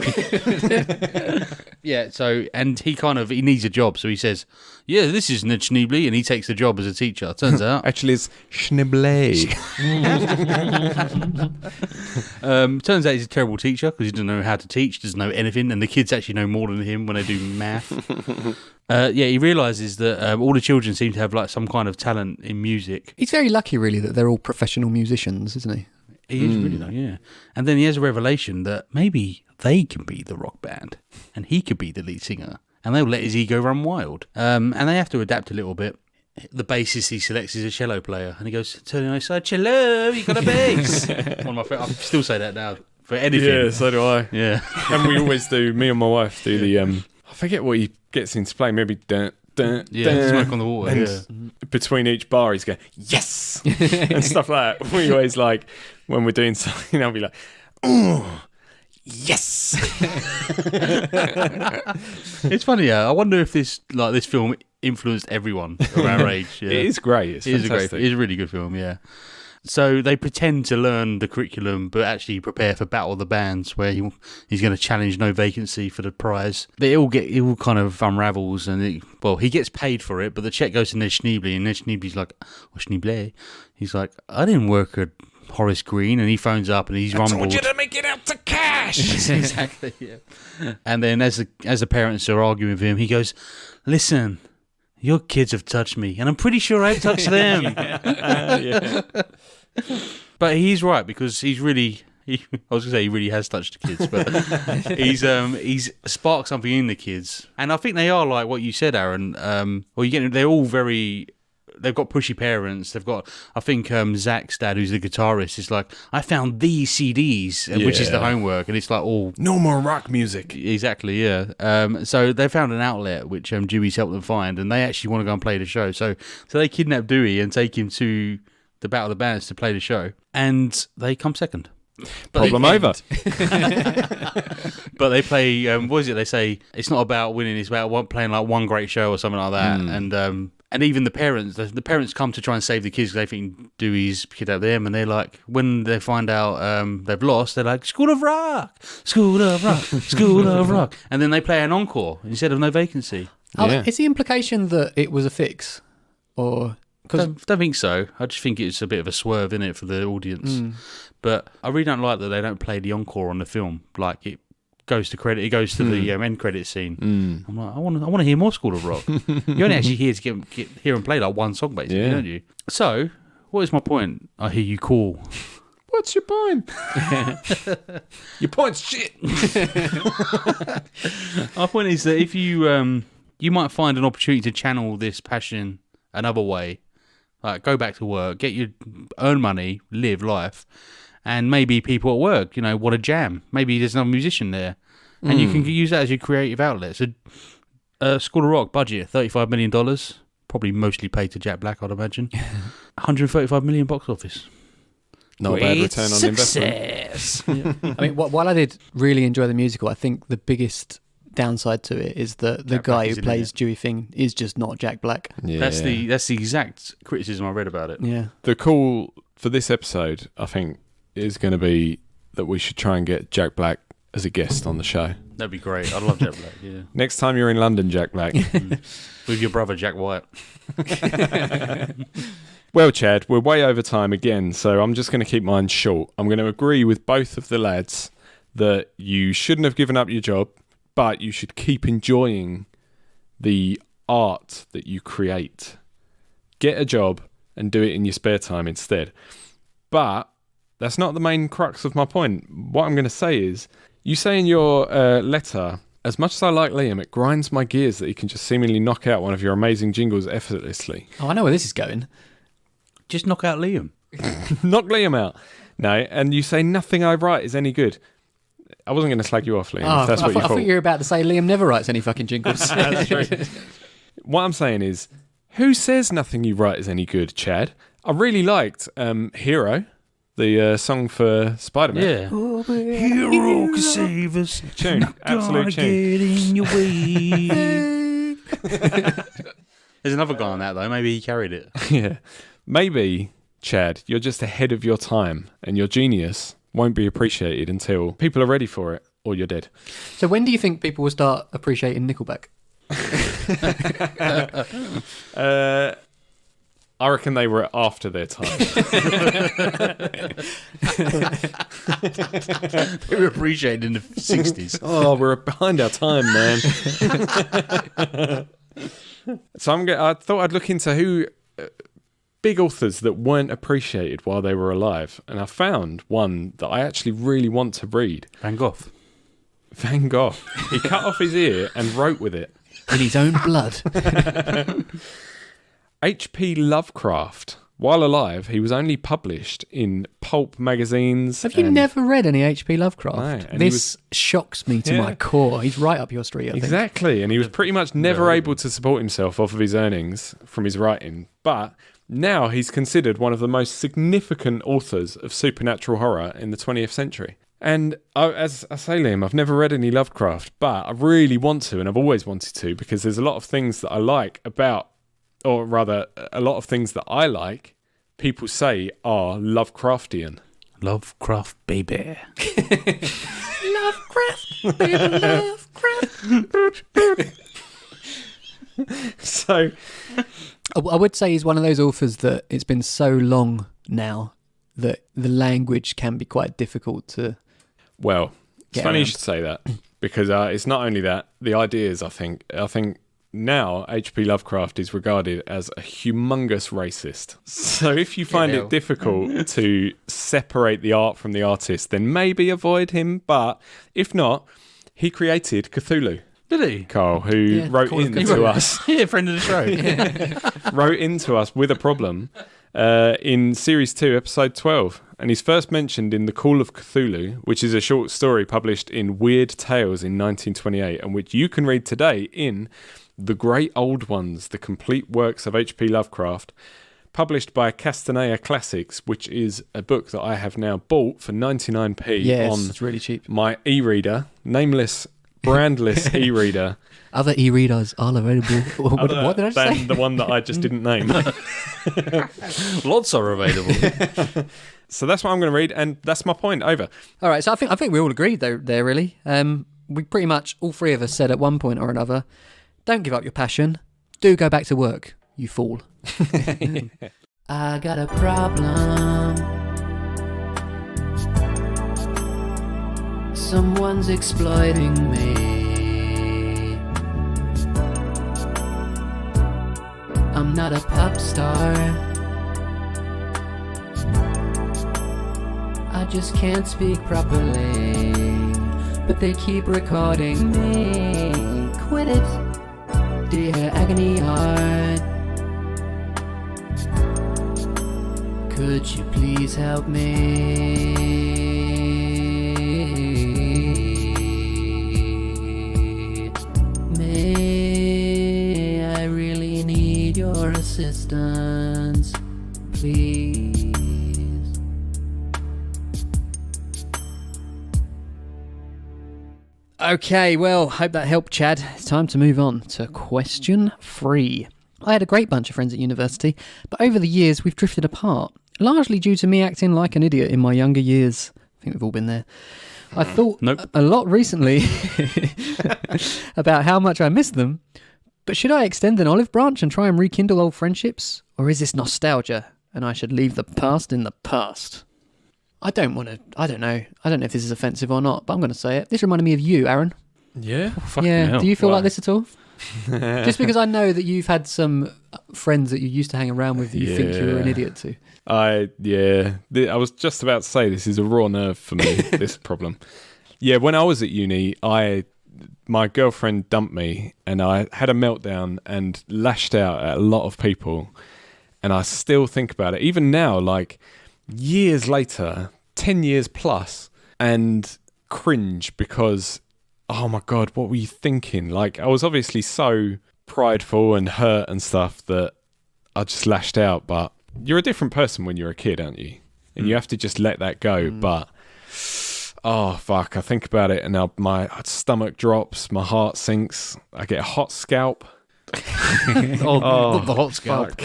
Yeah, so, and he needs a job, so he says, yeah, this is Ned Schneebly, and he takes the job as a teacher. Turns out. Actually, it's Schneebly. Turns out he's a terrible teacher because he doesn't know how to teach, doesn't know anything, and the kids actually know more than him when they do math. He realises that all the children seem to have like some kind of talent in music. He's very lucky, really, that they're all professional musicians, isn't he? He is really like, yeah. And then he has a revelation that maybe they can be the rock band and he could be the lead singer, and they'll let his ego run wild. And they have to adapt a little bit. The bassist he selects is a cello player, and he goes, "Turn on my side, cello, you got a bass." One of my favorite. I still say that now for anything. Yeah, so do I. Yeah. And we always do, me and my wife do the, I forget what he gets into play, maybe dun, dun, Yeah, dun, Smoke on the Water. and Yeah. between each bar he's going, yes! and stuff like that. We always like, when we're doing something, I'll be like, oh, yes! It's funny, yeah. I wonder if this film influenced everyone around our age. Yeah. It is great. It's It is fantastic. it is a really good film, yeah. So they pretend to learn the curriculum, but actually prepare for Battle of the Bands, where he's going to challenge No Vacancy for the prize. But it all kind of unravels, and he gets paid for it, but the check goes to Ned Schneebly, and Ned Schneebly's like, Schneebly? He's like, I didn't work at Horace Green, and he phones up and he's rumbled. I told you to make it out to cash! Exactly, yeah. And then as the parents are arguing with him, he goes, listen, your kids have touched me, and I'm pretty sure I've touched them. Yeah. But he's right, because he's really... I was going to say he really has touched the kids, but he's sparked something in the kids. And I think they are like what you said, Aaron. They're all very... They've got pushy parents. They've got... I think Zach's dad, who's the guitarist, is like, I found these CDs, which is the Yeah. homework. And it's like all... No more rock music. Exactly, yeah. So they found an outlet which Dewey's helped them find, and they actually want to go and play the show. So they kidnap Dewey and take him to the Battle of the Bands to play the show, and they come second. But Problem over. But they play. What is it? They say it's not about winning; it's about playing like one great show or something like that. And even the parents come to try and save the kids because they think Dewey's kidnapped them, and they're like, when they find out they've lost, they're like, School of Rock, School of Rock, School of Rock, and then they play an encore instead of No Vacancy. Yeah. Is the implication that it was a fix? Or... Don't think so. I just think it's a bit of a swerve in it for the audience. But I really don't like that they don't play the encore on the film. Like it goes to credit. It goes to the end credit scene. I'm like, I want to hear more School of Rock. You're only actually here to get here and play like one song, basically, Yeah. don't you? So, what is my point? I hear you call. What's your point? Your point's shit. My point is that if you you might find an opportunity to channel this passion another way. Like, go back to work, earn money, live life, and maybe people at work, want to jam. Maybe there's another musician there, and you can use that as your creative outlet. So, School of Rock budget $35 million, probably mostly paid to Jack Black, I'd imagine. 135 million box office. Not a bad return on investment. Success. I mean, while I did really enjoy the musical, I think the biggest downside to it is that the Jack guy Black who is in plays it. Dewey Finn is just not Jack Black. Yeah. That's the exact criticism I read about it. Yeah. The call for this episode, I think, is going to be that we should try and get Jack Black as a guest on the show. That'd be great. I'd love Jack Black, yeah. Next time you're in London, Jack Black. With your brother, Jack White. Well, Chad, we're way over time again, so I'm just going to keep mine short. I'm going to agree with both of the lads that you shouldn't have given up your job, but you should keep enjoying the art that you create. Get a job and do it in your spare time instead. But that's not the main crux of my point. What I'm going to say is, you say in your letter, as much as I like Liam, it grinds my gears that he can just seemingly knock out one of your amazing jingles effortlessly. Oh, I know where this is going. Just knock out Liam. Knock Liam out. No, and you say nothing I write is any good. I wasn't going to slag you off, Liam, if that's what you I thought. thought you were about to say Liam never writes any fucking jingles. That's true. What I'm saying is, who says nothing you write is any good, Chad? I really liked Hero, the song for Spider-Man. Yeah. Hero can save us. Tune. Absolute tune. Get in your way. There's another guy on that, though. Maybe he carried it. Yeah. Maybe, Chad, you're just ahead of your time and your genius won't be appreciated until people are ready for it or you're dead. So when do you think people will start appreciating Nickelback? I reckon they were after their time. They were appreciated in the 60s. Oh, we're behind our time, man. So I thought I'd look into who big authors that weren't appreciated while they were alive, and I found one that I actually really want to read. Van Gogh. Van Gogh. He cut off his ear and wrote with it. In his own blood. H.P. Lovecraft. While alive, he was only published in pulp magazines. Have you never read any H.P. Lovecraft? No, and This shocks me to Yeah. my core. He's right up your street, I think. Exactly, and he was pretty much never able to support himself off of his earnings from his writing. But now he's considered one of the most significant authors of supernatural horror in the 20th century. And as I say, Liam, I've never read any Lovecraft, but I really want to, and I've always wanted to, because there's a lot of things that I like about, or rather, a lot of things that I like, people say are Lovecraftian. Lovecraft, baby. Lovecraft, baby, Lovecraft. So, I would say he's one of those authors that it's been so long now that the language can be quite difficult to... well, it's Get funny you around. should say that, because it's not only that, the ideas, I think now H.P. Lovecraft is regarded as a humongous racist. So if you find Yeah. it difficult to separate the art from the artist, then maybe avoid him. But if not, he created Cthulhu. Did he? Carl, who Yeah, wrote Call of into Cthulhu. us, Yeah, friend of the show. wrote into us with a problem in Series 2, Episode 12. And he's first mentioned in The Call of Cthulhu, which is a short story published in Weird Tales in 1928, and which you can read today in The Great Old Ones, the complete works of H.P. Lovecraft, published by Castanea Classics, which is a book that I have now bought for 99p Yes, on it's really cheap. my e-reader, nameless, brandless e-reader. Other e-readers are available. What did I than say? the one that I just didn't name. Lots are available. So that's what I'm going to read, and that's my point. Over. All right, so I think we all agreed there really. We pretty much, all three of us said at one point or another, don't give up your passion. Do go back to work, you fool. I got a problem. Someone's exploiting me. I'm not a pop star. I just can't speak properly. But they keep recording me. Quit it. Dear Agony Art, could you please help me? May I really need your assistance, please? Okay, well, hope that helped, Chad. It's time to move on to question 3. I had a great bunch of friends at university, but over the years we've drifted apart, largely due to me acting like an idiot in my younger years. I think we've all been there. I thought Nope. a lot recently about how much I miss them. But should I extend an olive branch and try and rekindle old friendships? Or is this nostalgia and I should leave the past in the past? I don't know. I don't know if this is offensive or not, but I'm going to say it. This reminded me of you, Aaron. Yeah. Fucking Yeah. hell. Do you feel Why? like this at all? Just because I know that you've had some friends that you used to hang around with that you think you were an Yeah. idiot to. I was just about to say this is a raw nerve for me. This problem. Yeah, when I was at uni, my girlfriend dumped me, and I had a meltdown and lashed out at a lot of people. And I still think about it, even now, like years later, 10 years plus, and cringe because, oh my God, what were you thinking? Like, I was obviously so prideful and hurt and stuff that I just lashed out. But you're a different person when you're a kid, aren't you? And you have to just let that go. But, oh, fuck, I think about it and my stomach drops, my heart sinks, I get a hot scalp. Oh, the hot scalp.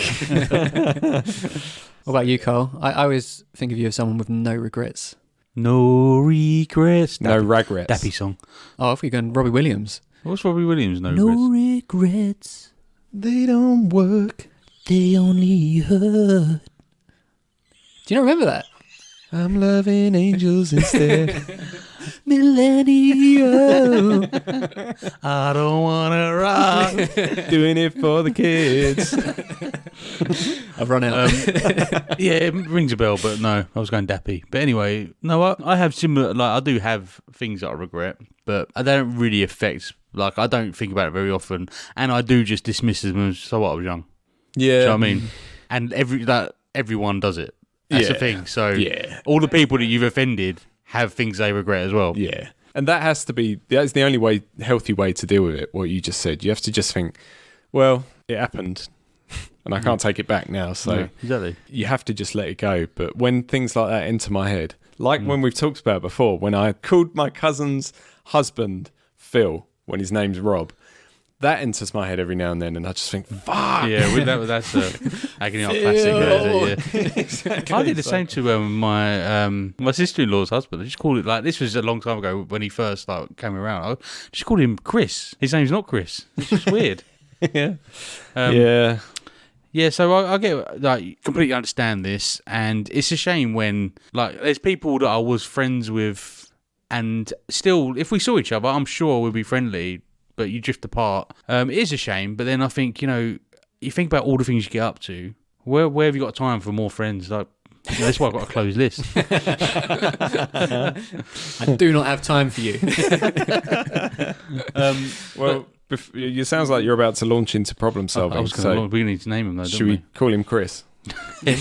What about you, Carl? I always think of you as someone with no regrets. No regrets. No regrets. Dappy song. Oh, if we're going Robbie Williams. What's Robbie Williams? No regrets. regrets. They don't work. They only hurt. Do you not remember that? I'm loving angels instead. Millennium. I don't wanna rock. Doing it for the kids. I've run out. Yeah, it rings a bell, but no, I was going Dappy. But anyway, no, I have similar. Like, I do have things that I regret, but they don't really affect. Like, I don't think about it very often, and I do just dismiss them as so what, I was young. Yeah. Do you know what I mean? And everyone does it. That's the Yeah. thing. So Yeah. all the people that you've offended have things they regret as well. Yeah. And that's the only healthy way to deal with it, what you just said. You have to just think, well, it happened and I can't take it back now. So Yeah, exactly. you have to just let it go. But when things like that enter my head, like when we've talked about before, when I called my cousin's husband Phil, when his name's Rob, that enters my head every now and then, and I just think, fuck. Yeah, that's a Agony Art classic. That is it, yeah. I did the same to my sister-in-law's husband. I just called it, like, this was a long time ago when he first came around. I just called him Chris. His name's not Chris. It's just weird. Yeah. Yeah. Yeah, so I get, like, completely understand this, and it's a shame when, like, there's people that I was friends with, and still, if we saw each other, I'm sure we'd be friendly, but you drift apart. It is a shame, but then I think, you think about all the things you get up to. Where have you got time for more friends? Like, that's why I've got a closed list. I do not have time for you. Well, it sounds like you're about to launch into problem solving. I was going to, we need to name him though, should don't we call him Chris? Okay,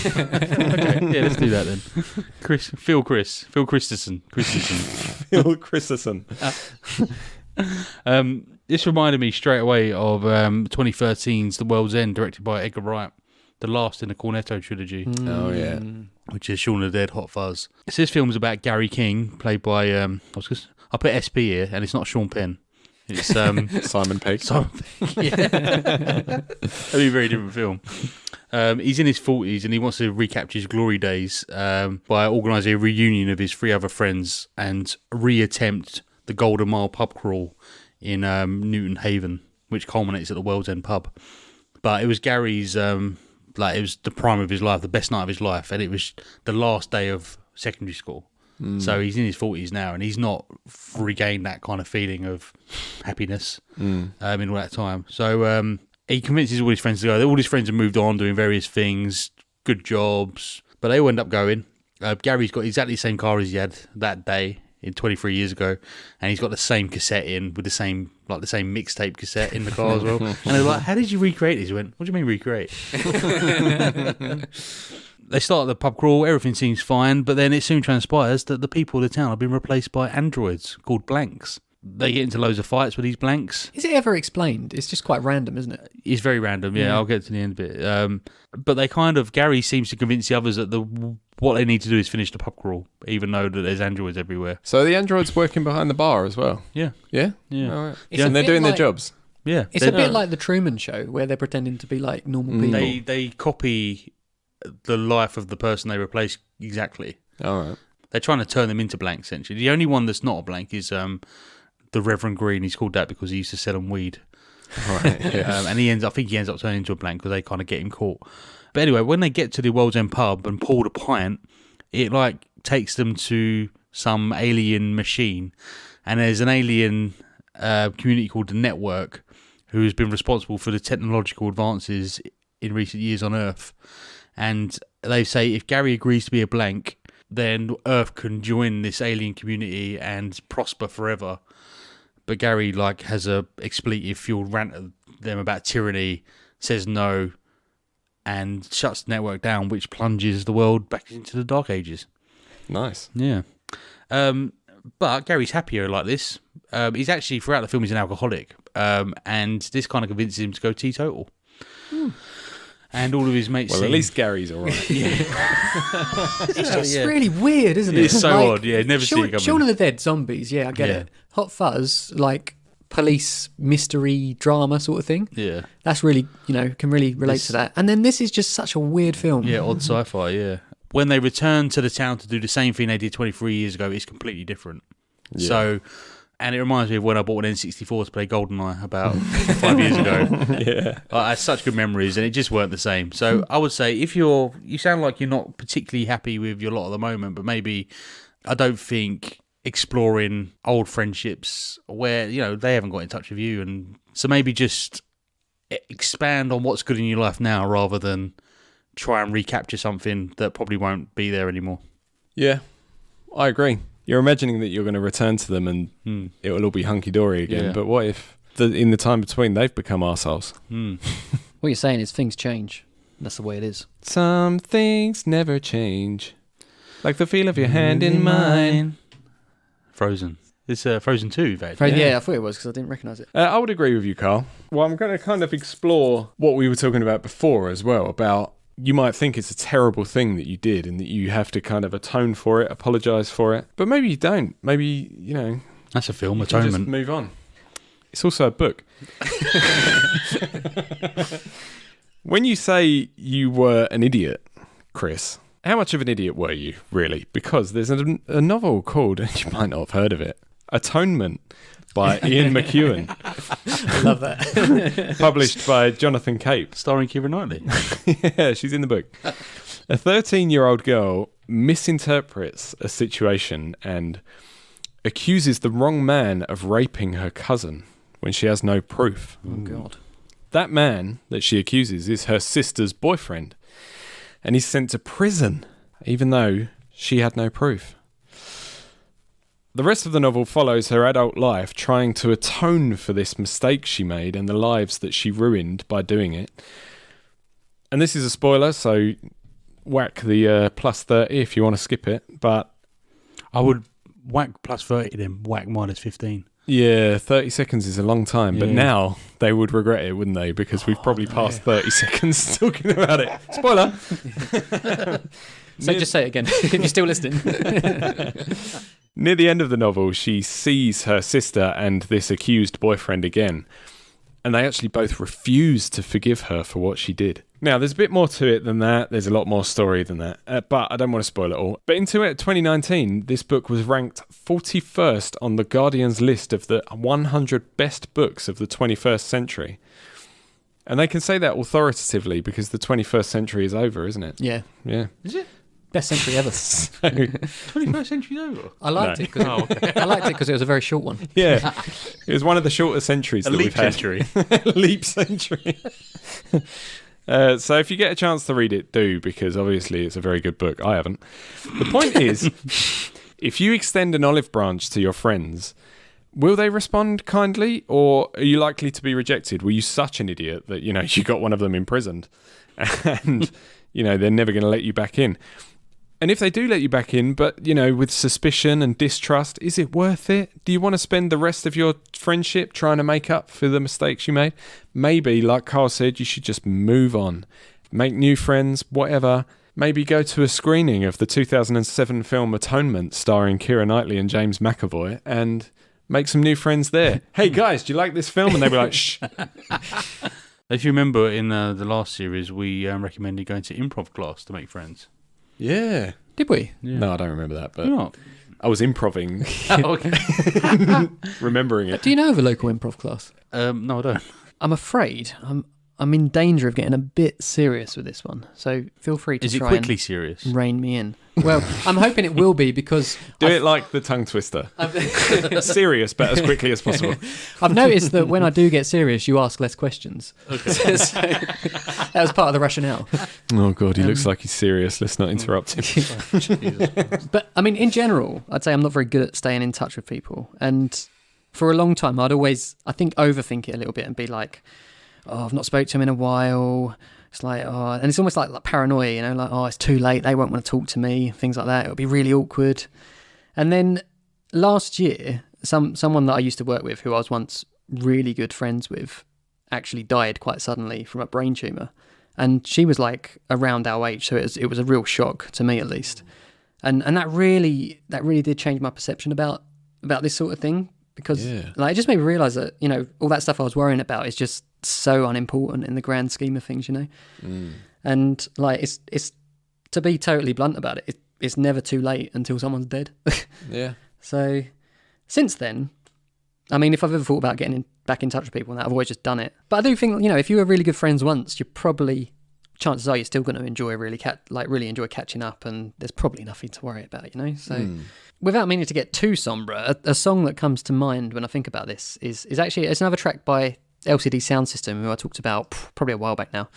yeah, let's do that then. Phil Christensen. Phil Christensen. This reminded me straight away of 2013's The World's End, directed by Edgar Wright, the last in the Cornetto trilogy, Oh, yeah. which is Shaun of the Dead, Hot Fuzz. So this film's about Gary King, played by I put SP here, and it's not Sean Penn. It's Simon Pegg. That'd be a very different film. He's in his 40s and he wants to recapture his glory days by organising a reunion of his three other friends and reattempt the Golden Mile pub crawl in Newton Haven, which culminates at the World's End pub. But it was Gary's, it was the prime of his life, the best night of his life, and it was the last day of secondary school. So he's in his 40s now, and he's not regained that kind of feeling of happiness in all that time. So he convinces all his friends to go. All his friends have moved on, doing various things, good jobs, but they all end up going. Gary's got exactly the same car as he had that day 23 years ago, and he's got the same cassette in with the same mixtape cassette in the car as well. And they're like, "How did you recreate this?" He went, "What do you mean recreate?" They start the pub crawl, everything seems fine, but then it soon transpires that the people of the town have been replaced by androids called blanks. They get into loads of fights with these blanks. Is it ever explained? It's just quite random, isn't it? It's very random, yeah. I'll get to the end of it. But they Gary seems to convince the others that what they need to do is finish the pub crawl, even though that there's androids everywhere. So the android's working behind the bar as well? Yeah. Yeah? Yeah. All right. It's And a they're bit doing their like- jobs? Yeah. It's a bit like the Truman Show, where they're pretending to be like normal people. They copy the life of the person they replace exactly. All right. They're trying to turn them into blank, essentially. The only one that's not a blank is the Reverend Green. He's called that because he used to sell them weed. Right. Yeah. And I think he ends up turning into a blank because they kind of get him caught. But anyway, when they get to the World's End pub and pour the pint, it like takes them to some alien machine, and there's an alien community called the Network who has been responsible for the technological advances in recent years on Earth. And they say if Gary agrees to be a blank, then Earth can join this alien community and prosper forever. But Gary like has a expletive-fueled rant at them about tyranny, says no, and shuts the network down, which plunges the world back into the Dark Ages. Nice. Yeah. But Gary's happier like this. He's actually, throughout the film, he's an alcoholic. And this kind of convinces him to go teetotal. And all of his mates Well, at least Gary's all right. It's just really weird, isn't it? It's so odd, yeah. Never seen it coming. Shaun of the Dead, zombies, yeah, I get it. Hot Fuzz, like police mystery drama sort of thing. Yeah. That's really, can really relate to that. And then this is just such a weird film. Yeah, odd sci-fi, yeah. When they return to the town to do the same thing they did 23 years ago, it's completely different. Yeah. So, and it reminds me of when I bought an N64 to play GoldenEye about 5 years ago. Yeah. I had such good memories, and it just weren't the same. So I would say if you sound like you're not particularly happy with your lot at the moment, but maybe I don't think exploring old friendships where they haven't got in touch with you, and so maybe just expand on what's good in your life now rather than try and recapture something that probably won't be there anymore. Yeah, I agree. You're imagining that you're going to return to them and it will all be hunky-dory again. Yeah. But what if in the time between they've become arseholes? What you're saying is things change. That's the way it is. Some things never change. Like the feel of your hand in mine. Frozen. It's Frozen 2, in fact. Yeah, I thought it was because I didn't recognise it. I would agree with you, Carl. Well, I'm going to kind of explore what we were talking about before as well, about you might think it's a terrible thing that you did and that you have to kind of atone for it, apologise for it. But maybe you don't. Maybe, That's a film, you can Atonement. just move on. It's also a book. When you say you were an idiot, Chris, how much of an idiot were you, really? Because there's a novel called, and you might not have heard of it, Atonement by Ian McEwan. I love that. Published by Jonathan Cape. Starring Keira Knightley. Yeah, she's in the book. A 13-year-old girl misinterprets a situation and accuses the wrong man of raping her cousin when she has no proof. Oh, God. That man that she accuses is her sister's boyfriend, and he's sent to prison, even though she had no proof. The rest of the novel follows her adult life trying to atone for this mistake she made and the lives that she ruined by doing it. And this is a spoiler, so whack the plus 30 if you want to skip it. But I would whack plus 30, then whack minus 15. yeah, 30 seconds is a long time. But Yeah. now they would regret it, wouldn't they? Because we've probably passed 30 seconds talking about it. Spoiler! So just say it again, if you're still listening. Near the end of the novel, she sees her sister and this accused boyfriend again, and they actually both refuse to forgive her for what she did. Now, there's a bit more to it than that. There's a lot more story than that, but I don't want to spoil it all. But in 2019, this book was ranked 41st on The Guardian's list of the 100 best books of the 21st century. And they can say that authoritatively because the 21st century is over, isn't it? Yeah. Yeah. Is it? Best century ever. 21st century's over? I liked No. it 'cause I liked it because it was a very short one. Yeah. It was one of the shorter centuries that we've had. century. Leap century. So if you get a chance to read it, do, because obviously it's a very good book. I haven't. The point is, if you extend an olive branch to your friends, will they respond kindly, or are you likely to be rejected? Were you such an idiot that, you got one of them imprisoned and, they're never going to let you back in? And if they do let you back in, but, with suspicion and distrust, is it worth it? Do you want to spend the rest of your friendship trying to make up for the mistakes you made? Maybe, like Carl said, you should just move on. Make new friends, whatever. Maybe go to a screening of the 2007 film Atonement starring Keira Knightley and James McAvoy and make some new friends there. Hey, guys, do you like this film? And they'll be like, shh. If you remember in the last series, we recommended going to improv class to make friends. Yeah. Did we? No, I don't remember that, but You're not. I was improving, Oh, okay. remembering it. Do you know of a local improv class? No, I don't. I'm afraid I'm in danger of getting a bit serious with this one. So feel free to Is it try quickly and serious? rein me in. Well, I'm hoping it will be because Do it like the tongue twister. Serious, but as quickly as possible. I've noticed that when I do get serious, you ask less questions. Okay. So that was part of the rationale. Oh, God, he looks like he's serious. Let's not interrupt him. But, I mean, in general, I'd say I'm not very good at staying in touch with people. And for a long time, I'd always, I think, overthink it a little bit and be like, oh, I've not spoke to him in a while. It's like, oh, and it's almost like paranoia, you know, like, oh, it's too late. They won't want to talk to me, things like that. It'll be really awkward. And then last year, someone that I used to work with, who I was once really good friends with, actually died quite suddenly from a brain tumour. And she was like around our age, so it was a real shock to me, at least. And that really did change my perception about this sort of thing, because like, it just made me realise that, you know, all that stuff I was worrying about is just so unimportant in the grand scheme of things, you know. And like, it's to be totally blunt about it, it's never too late until someone's dead. Yeah. So since then, I mean, if I've ever thought about getting back in touch with people and that, I've always just done it. But I do think, you know, if you were really good friends once, you're probably, chances are you're still going to enjoy really enjoy catching up, and there's probably nothing to worry about, you know. So without meaning to get too sombre, a song that comes to mind when I think about this is actually, it's another track by LCD Sound System, who I talked about probably a while back now,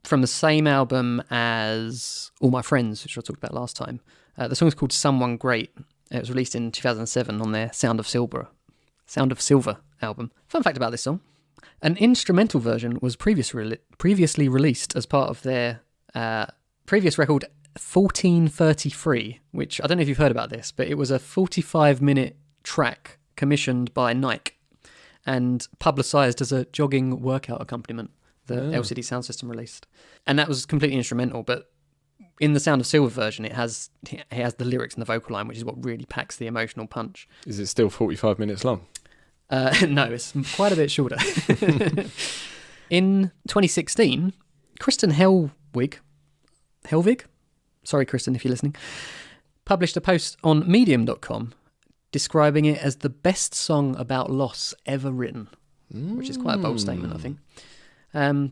from the same album as All My Friends, which I talked about last time. The song is called Someone Great. It was released in 2007 on their Sound of Silver album. Fun fact about this song: an instrumental version was previously released as part of their previous record 1433, which I don't know if you've heard about this, but it was a 45-minute track commissioned by Nike and publicised as a jogging workout accompaniment that LCD Sound System released. And that was completely instrumental, but in the Sound of Silver version, it has the lyrics and the vocal line, which is what really packs the emotional punch. Is it still 45 minutes long? No, it's quite a bit shorter. In 2016, Kristen Helvig, sorry Kristen if you're listening, published a post on medium.com describing it as the best song about loss ever written, which is quite a bold statement, I think.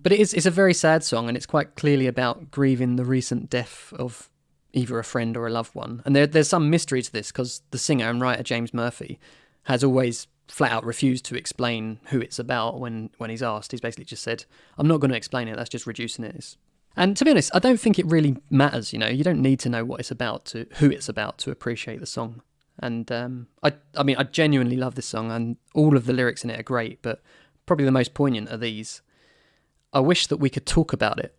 But it's a very sad song, and it's quite clearly about grieving the recent death of either a friend or a loved one. And there's some mystery to this, because the singer and writer James Murphy has always flat out refused to explain who it's about when he's asked. He's basically just said, I'm not going to explain it, that's just reducing it. And to be honest, I don't think it really matters, you know. You don't need to know what it's about, who it's about, to appreciate the song. And I mean, I genuinely love this song, and all of the lyrics in it are great, but probably the most poignant are these. I wish that we could talk about it,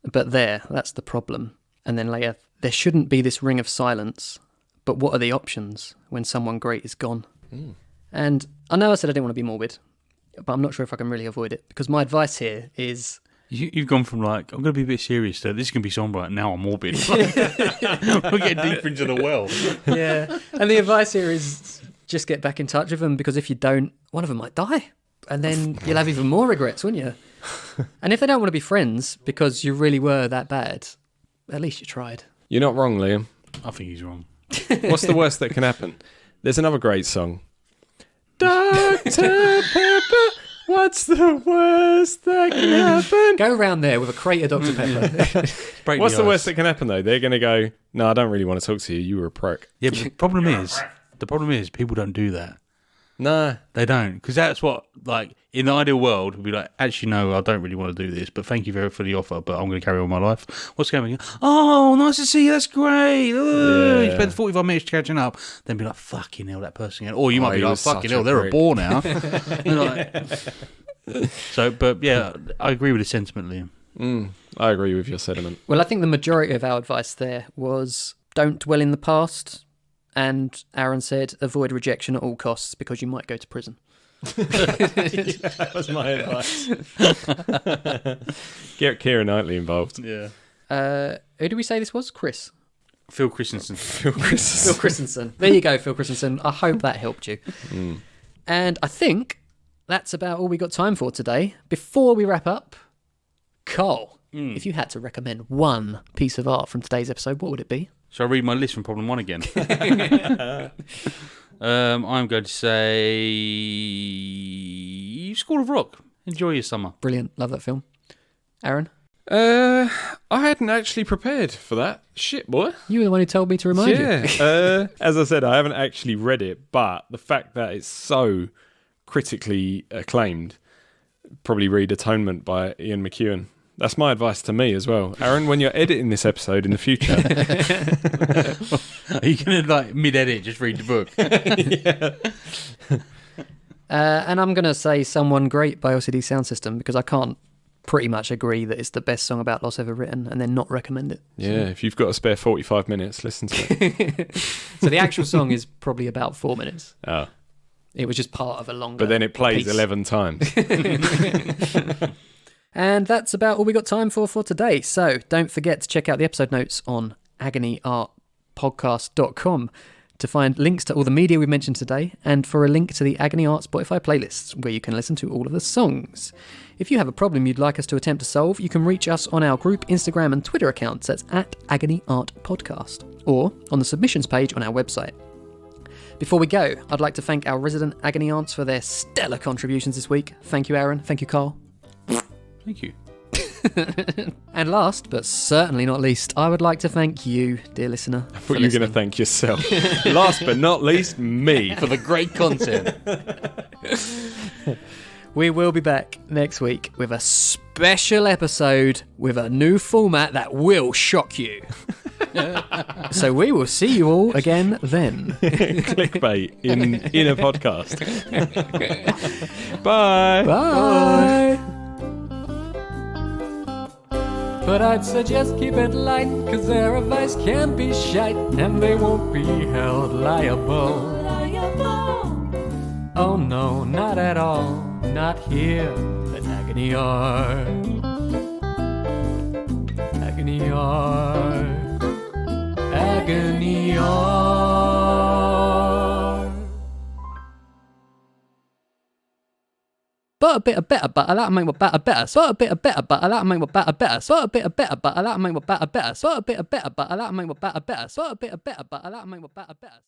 but that's the problem. And then later, there shouldn't be this ring of silence, but what are the options when someone great is gone? And I know I said I didn't want to be morbid, but I'm not sure if I can really avoid it, because my advice here is... You've gone from like, I'm going to be a bit serious to this is going to be somber, and now I'm morbid. We're getting deeper into the well. Yeah. And the advice here is just get back in touch with them, because if you don't, one of them might die. And then you'll have even more regrets, wouldn't you? And if they don't want to be friends because you really were that bad, at least you tried. You're not wrong, Liam. I think he's wrong. What's the worst that can happen? There's another great song. Dr. Pepper, what's the worst that can happen? Go around there with a crate of Dr. Pepper. What's the worst that can happen, though? They're going to go, no, I don't really want to talk to you. You were a prick. Yeah, but the problem is people don't do that. No. They don't, because that's what, like, in the ideal world, would be like, actually, no, I don't really want to do this, but thank you very for the offer, but I'm going to carry on my life. What's going on? Oh, nice to see you, that's great. Oh, you spent 45 minutes catching up. Then be like, fucking hell, that person again. Or you might be like, fucking hell, they're a bore now. So, but yeah, I agree with the sentiment, Liam. I agree with your sentiment. Well, I think the majority of our advice there was don't dwell in the past. And Aaron said, avoid rejection at all costs because you might go to prison. That was my advice. Get Keira Knightley involved. Yeah. Who do we say this was? Chris. Phil Christensen. Phil Christensen. There you go, Phil Christensen. I hope that helped you. And I think that's about all we got time for today. Before we wrap up, Cole, if you had to recommend one piece of art from today's episode, what would it be? Shall I read my list from problem 1 again? I'm going to say School of Rock. Enjoy your summer. Brilliant. Love that film. Aaron? I hadn't actually prepared for that. Shit, boy. You were the one who told me to remind you. As I said, I haven't actually read it, but the fact that it's so critically acclaimed, probably read Atonement by Ian McEwan. That's my advice to me as well. Aaron, when you're editing this episode in the future... Are you going to, like, mid-edit, just read the book? And I'm going to say Someone Great by LCD Sound System, because I can't pretty much agree that it's the best song about loss ever written and then not recommend it. Yeah, if you've got a spare 45 minutes, listen to it. So the actual song is probably about 4 minutes. Oh. It was just part of a longer But then it plays piece. 11 times. And that's about all we got time for today. So don't forget to check out the episode notes on agonyartpodcast.com to find links to all the media we mentioned today and for a link to the Agony Art Spotify playlists where you can listen to all of the songs. If you have a problem you'd like us to attempt to solve, you can reach us on our group Instagram and Twitter accounts. That's at Agony Art Podcast, or on the submissions page on our website. Before we go, I'd like to thank our resident Agony Aunts for their stellar contributions this week. Thank you, Aaron. Thank you, Carl. Thank you. And last, but certainly not least, I would like to thank you, dear listener. I thought you were going to thank yourself. Last but not least, me. For the great content. We will be back next week with a special episode with a new format that will shock you. So we will see you all again then. Clickbait in a podcast. Bye. Bye. But I'd suggest keep it light, 'cause their advice can be shite, and they won't be held liable. Oh no, not at all, not here at Agony Art. Agony Art. Agony Art. But a bit of better, but I like to make my batter better. But a bit of better, but I like to make my batter better. But a bit of better, but I like to make my batter better. But a bit of better, but I like to make my batter better. But a bit of better, but I like to make my batter better.